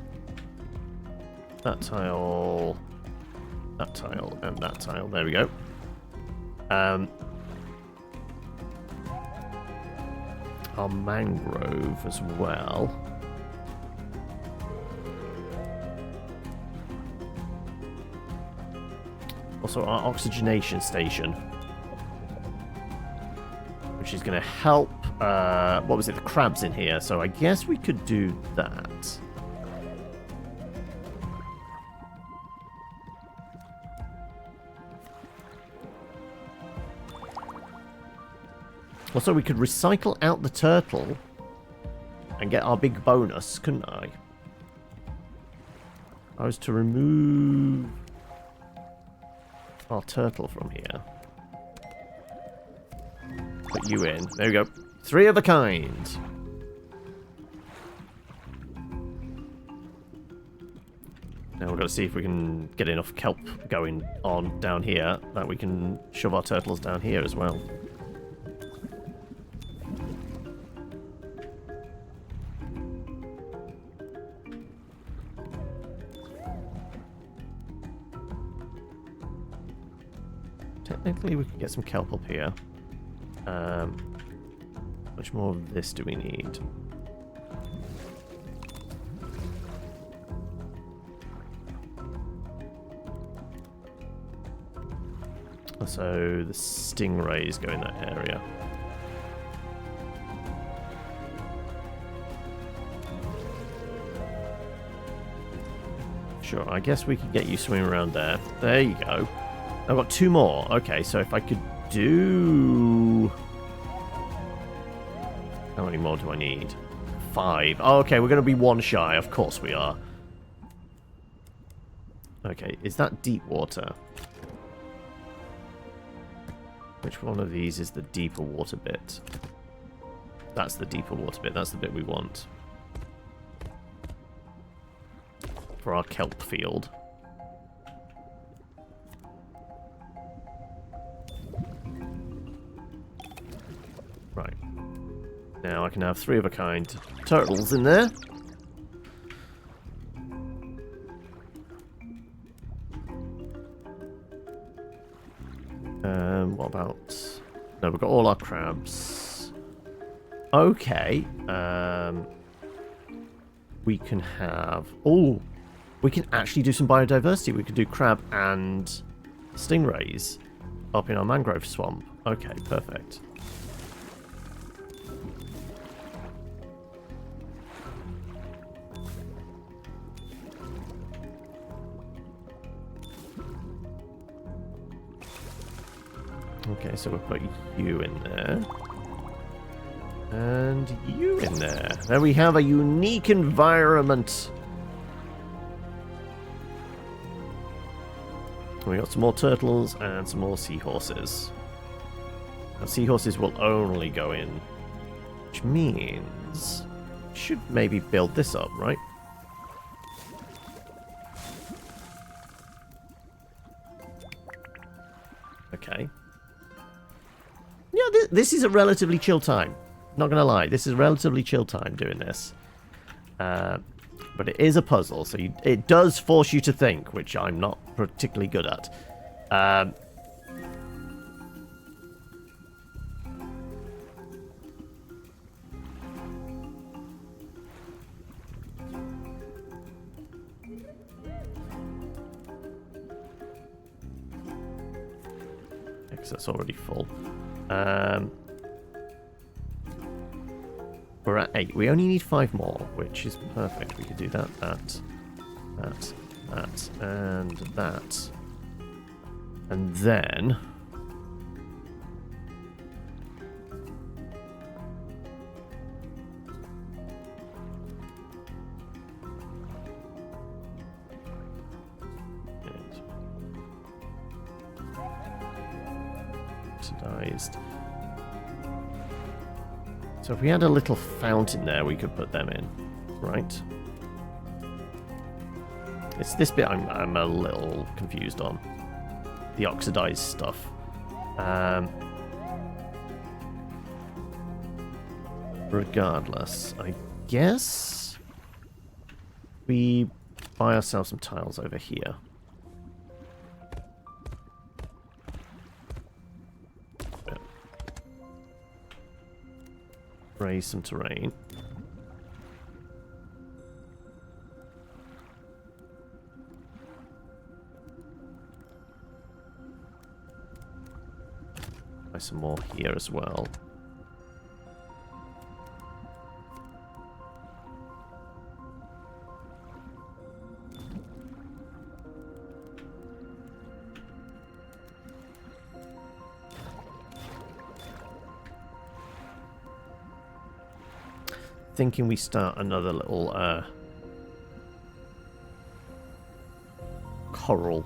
that tile, and that tile. There we go. Our mangrove as well. Also our oxygenation station, which is going to help, what was it, the crabs in here. So I guess we could do that. Also, we could recycle out the turtle and get our big bonus, couldn't I? I was to remove our turtle from here. Put you in. There we go. 3 of a kind. Now we've got to see if we can get enough kelp going on down here that we can shove our turtles down here as well. Technically we could get some kelp up here. How much more of this do we need? So the stingrays go in that area. Sure, I guess we could get you swimming around there. There you go. I've got 2 more. Okay, so if I could do... How many more do I need? 5. Oh, okay, we're going to be 1 shy. Of course we are. Okay, is that deep water? Which one of these is the deeper water bit? That's the deeper water bit. That's the bit we want. For our kelp field. Right. Now I can have 3 of a kind turtles in there. What about... No, we've got all our crabs. Okay. We can have... Oh! We can actually do some biodiversity. We could do crab and stingrays up in our mangrove swamp. Okay, perfect. Okay, so we'll put you in there. And you in there. There we have a unique environment. We got some more turtles and some more seahorses. Now, seahorses will only go in, which means should maybe build this up, right? Okay. Yeah, this is a relatively chill time. Not gonna lie, this is a relatively chill time doing this. But it is a puzzle, so it does force you to think, which I'm not particularly good at. Because that's already full. We're at 8. We only need 5 more, which is perfect. We could do that, and that. And then... Oxidized. So if we had a little fountain there, we could put them in, right? It's this bit I'm a little confused on. The oxidized stuff. Regardless, I guess we buy ourselves some tiles over here. Raise some terrain. Buy some more here as well. Thinking we start another little coral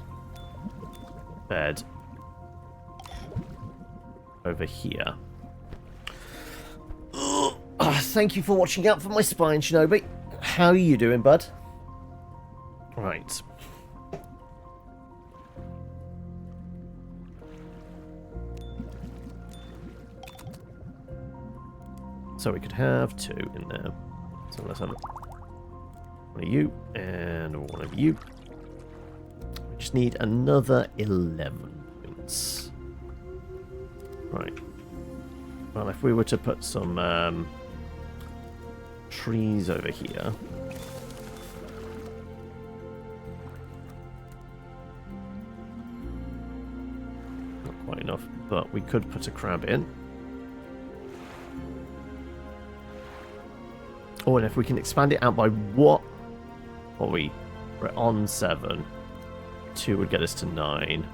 bed over here. Thank you for watching out for my spine, Shinobi. How are you doing, bud? Right. So we could have 2 in there. So let's have one of you and one of you. We just need another 11 points. Right. Well, if we were to put some trees over here. Not quite enough, but we could put a crab in. Oh, and if we can expand it out by what? What are we? We're on 7. 2 would get us to 9.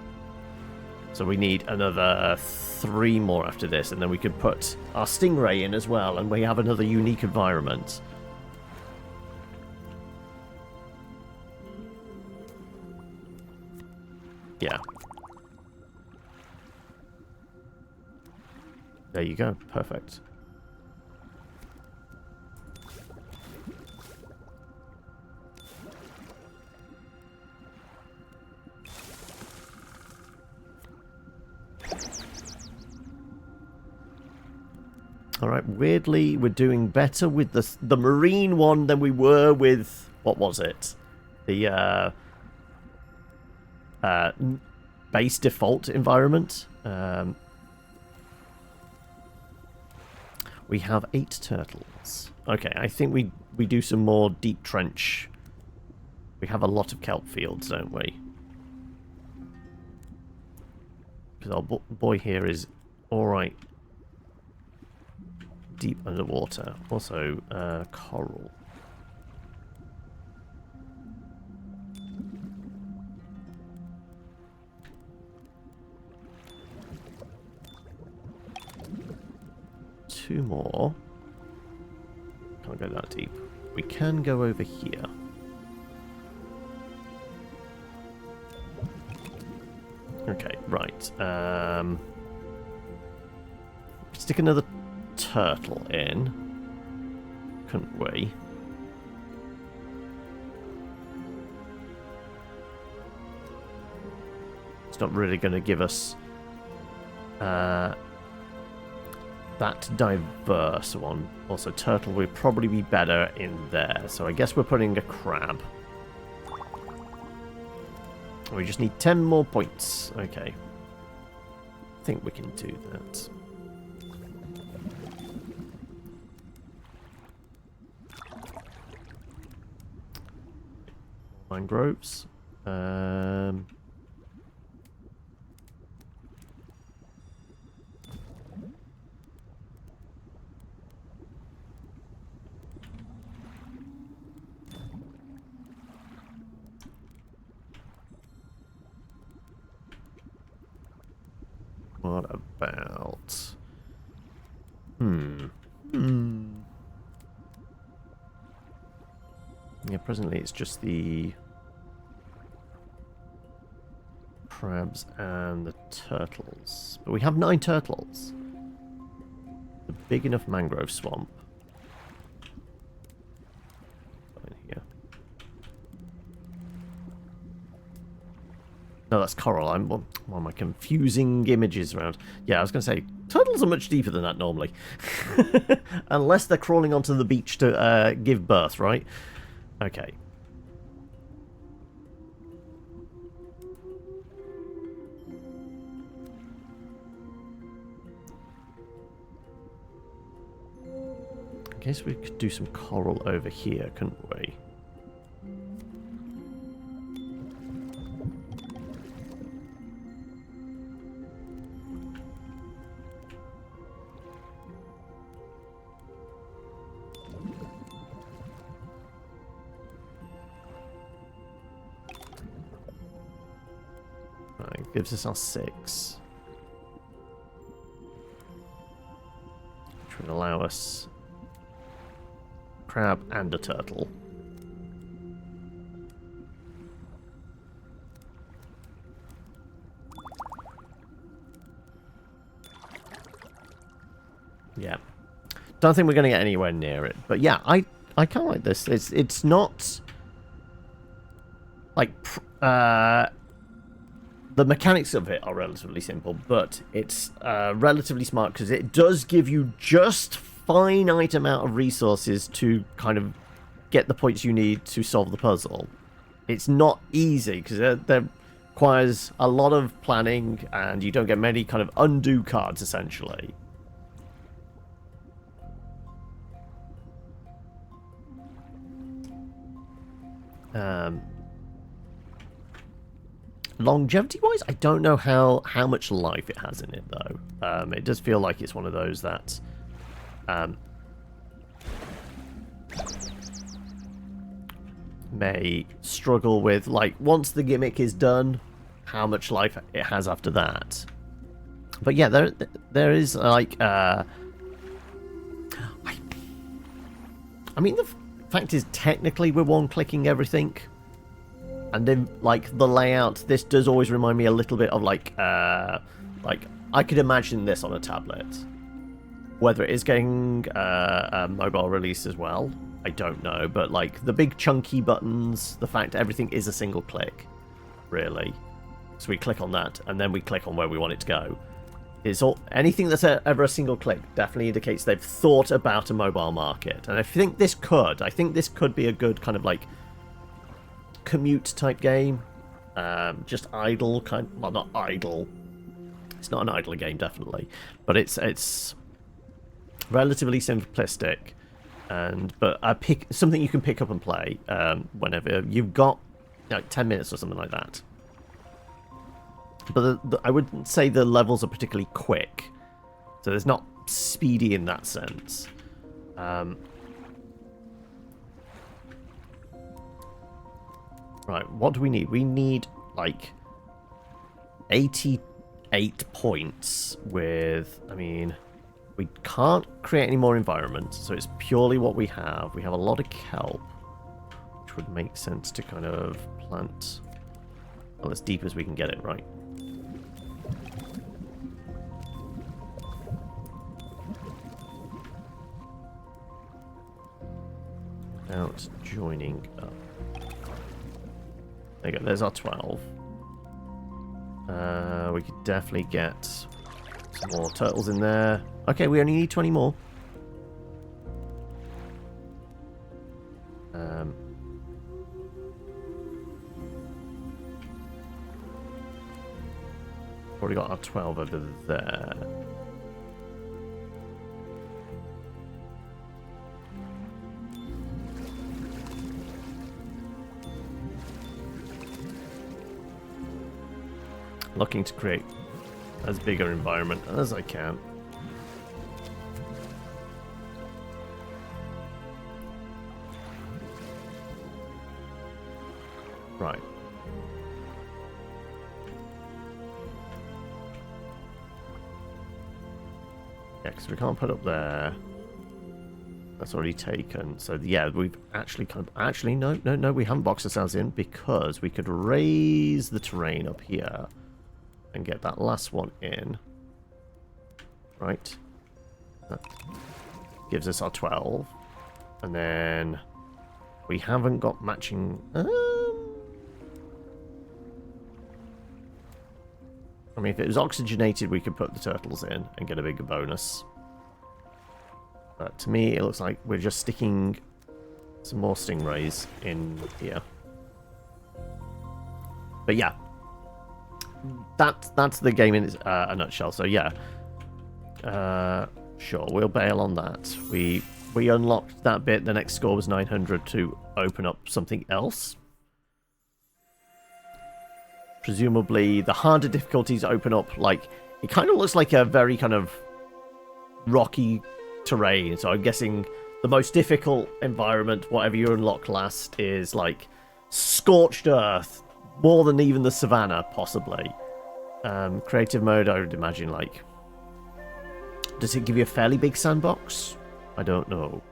So we need another 3 more after this, and then we could put our stingray in as well, and we have another unique environment. Yeah. There you go. Perfect. Alright, weirdly, we're doing better with the marine one than we were with... What was it? The base default environment. We have 8 turtles. Okay, I think we do some more deep trench. We have a lot of kelp fields, don't we? Because our boy here is alright deep underwater. Also, coral. Two more. Can't go that deep. We can go over here. Okay, right. Stick another turtle in, couldn't we? It's not really going to give us that diverse one. Also, turtle would probably be better in there. So I guess we're putting a crab. We just need 10 more points. Okay. I think we can do that. Mangroves. What about... Yeah, presently it's just the crabs and the turtles. But we have 9 turtles. A big enough mangrove swamp. In here. No, that's coral. Why am I confusing images around? Yeah, I was going to say, turtles are much deeper than that normally. Unless they're crawling onto the beach to give birth, right? Okay. I guess we could do some coral over here, couldn't we? Right, gives us our 6. Which would allow us crab and a turtle. Yeah. Don't think we're going to get anywhere near it. But yeah, I kind of like this. It's not like the mechanics of it are relatively simple, but it's relatively smart because it does give you just finite amount of resources to kind of get the points you need to solve the puzzle. It's not easy because there requires a lot of planning, and you don't get many kind of undo cards essentially. Longevity-wise, I don't know how much life it has in it, though. It does feel like it's one of those that... may struggle with, like, once the gimmick is done, how much life it has after that. But yeah, there is, like, I mean, the fact is, technically, we're one-clicking everything. And then, like, the layout, this does always remind me a little bit of, like, I could imagine this on a tablet. Whether it is getting a mobile release as well, I don't know. But, like, the big chunky buttons, the fact everything is a single click, really. So we click on that, and then we click on where we want it to go. It's all, anything that's ever a single click definitely indicates they've thought about a mobile market. And I think this could be a good kind of, like, commute type game. Just idle kind, well, not idle, it's not an idle game definitely, but it's relatively simplistic, but something you can pick up and play whenever you've got like 10 minutes or something like that. But I wouldn't say the levels are particularly quick, so there's not speedy in that sense. Right, what do we need? We need, like, 88 points with... I mean, we can't create any more environments, so it's purely what we have. We have a lot of kelp, which would make sense to kind of plant, well, as deep as we can get it, right? Without joining up. There you go, there's our 12. We could definitely get some more turtles in there. Okay, we only need 20 more. Already got our 12 over there. Looking to create as big an environment as I can. Right. Yeah, because we can't put up there. That's already taken. So yeah, we've actually no, we haven't boxed ourselves in because we could raise the terrain up here and get that last one in. Right. That gives us our 12. And then we haven't got matching... I mean, if it was oxygenated, we could put the turtles in and get a bigger bonus. But to me, it looks like we're just sticking some more stingrays in here. But yeah. That's the game in a nutshell. So yeah, sure, we'll bail on that. We unlocked that bit. The next score was 900 to open up something else. Presumably, the harder difficulties open up, like, it kind of looks like a very kind of rocky terrain. So I'm guessing the most difficult environment, whatever you unlock last, is like scorched earth. More than even the savannah, possibly. Creative mode, I would imagine, like... Does it give you a fairly big sandbox? I don't know.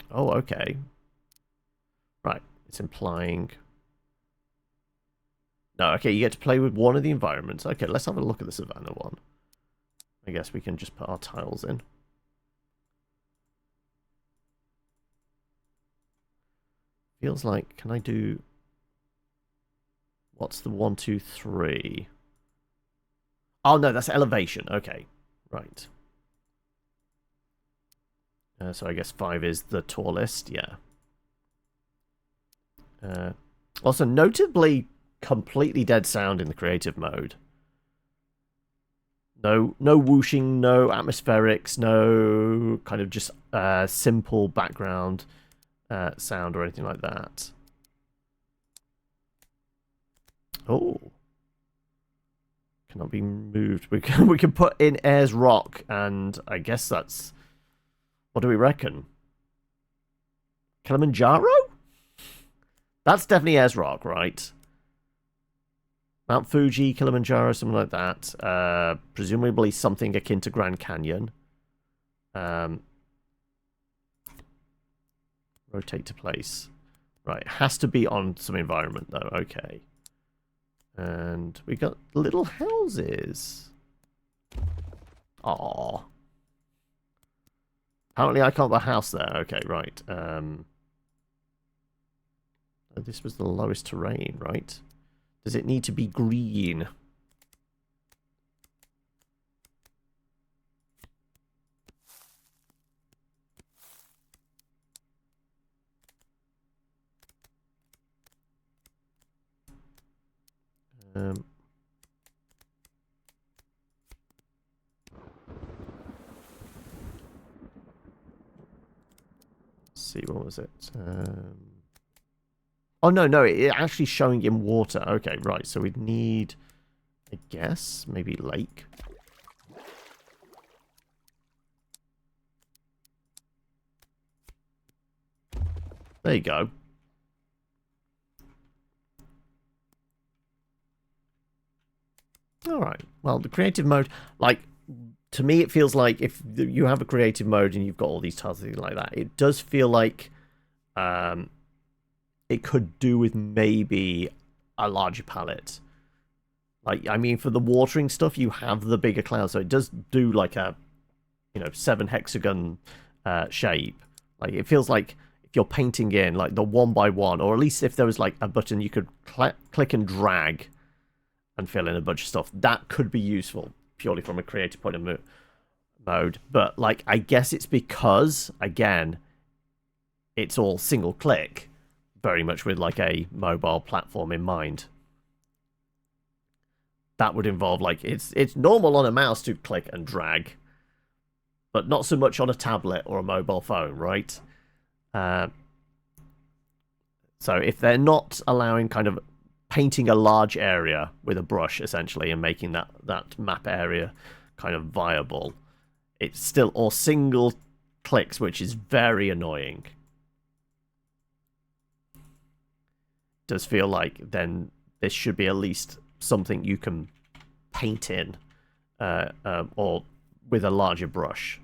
Oh, okay. Right, it's implying... No, okay, you get to play with one of the environments. Okay, let's have a look at the savannah one. I guess we can just put our tiles in. Feels like, can I do... What's the 1, 2, 3? Oh, no, that's elevation. Okay, right. So I guess 5 is the tallest, yeah. Also, notably, completely dead sound in the creative mode. No whooshing, no atmospherics, no kind of just simple background sound or anything like that. Oh, cannot be moved. We can put in Ayers Rock, and I guess that's, what do we reckon? Kilimanjaro? That's definitely Ayers Rock, right? Mount Fuji, Kilimanjaro, something like that. Presumably something akin to Grand Canyon. Rotate to place. Right, has to be on some environment though. Okay. And we got little houses. Aww. Apparently I can't put a house there. Okay, right. This was the lowest terrain, right? Does it need to be green? Let's see, what was it? Oh, no, it's actually showing in water. Okay, right, so we'd need, I guess, maybe lake. There you go. Alright, well, the creative mode, like, to me it feels like if you have a creative mode and you've got all these tiles and things like that, it does feel like it could do with maybe a larger palette. Like, I mean, for the watering stuff, you have the bigger clouds, so it does do like a, 7 hexagon shape. Like, it feels like if you're painting in, like, the 1 by 1, or at least if there was, like, a button you could click and drag and fill in a bunch of stuff, that could be useful, purely from a creative point of mode. But, like, I guess it's because, again, it's all single click, very much with, like, a mobile platform in mind. That would involve, like, it's normal on a mouse to click and drag, but not so much on a tablet or a mobile phone, right? So if they're not allowing kind of painting a large area with a brush, essentially, and making that map area kind of viable, it's still all single clicks, which is very annoying. Does feel like then this should be at least something you can paint in, or with a larger brush.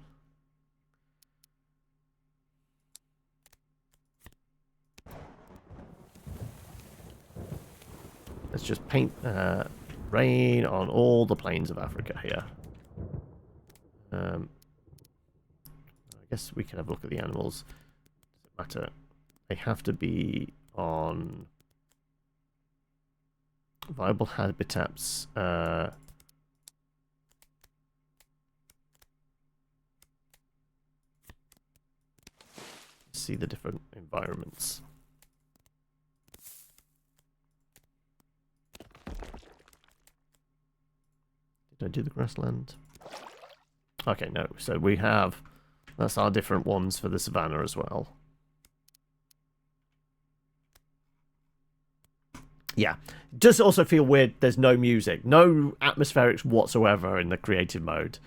Let's just paint rain on all the plains of Africa here. I guess we can have a look at the animals. Doesn't matter. They have to be on viable habitats. See the different environments. Did I do the grassland? Okay, no. So we have, that's our different ones for the savannah as well. Yeah. It does also feel weird there's no music. No atmospherics whatsoever in the creative mode.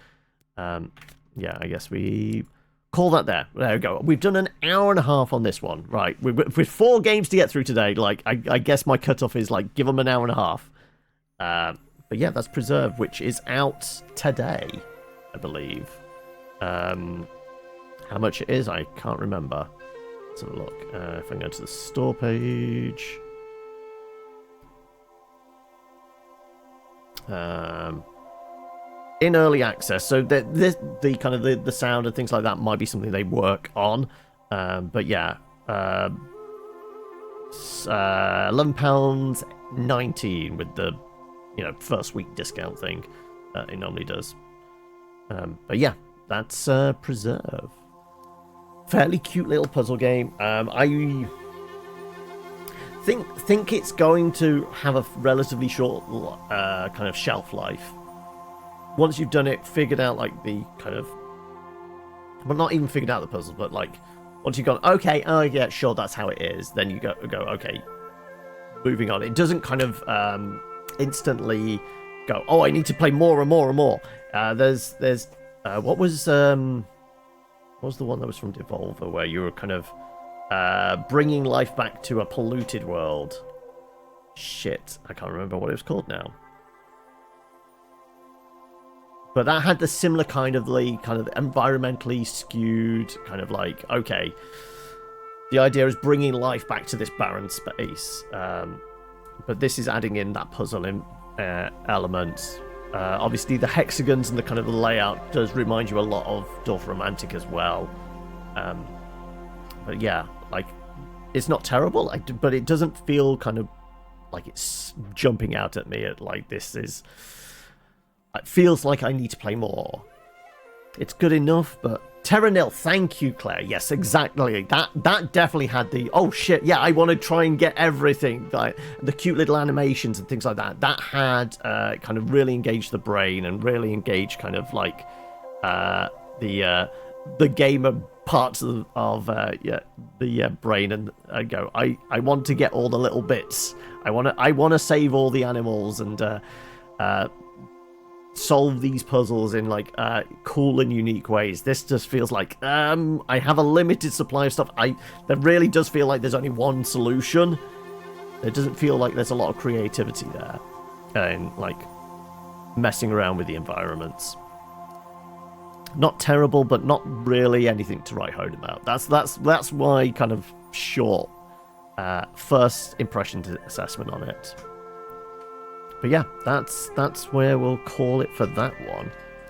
Yeah, I guess we call that there. There we go. We've done an hour and a half on this one. Right. With 4 games to get through today, like, I guess my cutoff is, like, give them an hour and a half. But yeah, that's Preserve, which is out today, I believe. How much it is, I can't remember. Let's have a look. If I go to the store page. In early access, so the kind of the sound and things like that might be something they work on. But yeah, £11.19 with the, first week discount thing it normally does. But yeah, that's Preserve. Fairly cute little puzzle game. I think it's going to have a relatively short kind of shelf life. Once you've done it, figured out like the kind of, well, not even figured out the puzzle, but like once you've gone, okay, oh yeah, sure, that's how it is. Then you go, okay, moving on. It doesn't kind of instantly go, oh, I need to play more and more and more. There's what was the one that was from Devolver where you were kind of bringing life back to a polluted world? Shit, I can't remember what it was called now. But that had the similar kind of environmentally skewed kind of like, okay, the idea is bringing life back to this barren space. But this is adding in that puzzle element. Obviously, the hexagons and the kind of layout does remind you a lot of Dwarf Romantic as well. But yeah, like, it's not terrible, but it doesn't feel kind of like it's jumping out at me at like this is... It feels like I need to play more. It's good enough, but... Terra Nil, thank you, Claire. Yes, exactly. That definitely had the, oh shit, yeah, I want to try and get everything. Like, the cute little animations and things like that. That had kind of really engaged the brain and really engaged kind of like the gamer parts of the brain, and go, I want to get all the little bits. I want to save all the animals and solve these puzzles in like cool and unique ways. This just feels like I have a limited supply of stuff. There really does feel like there's only one solution. It doesn't feel like there's a lot of creativity there and like messing around with the environments. Not terrible, but not really anything to write home about. That's my kind of short first impression assessment on it. But yeah, that's where we'll call it for that one.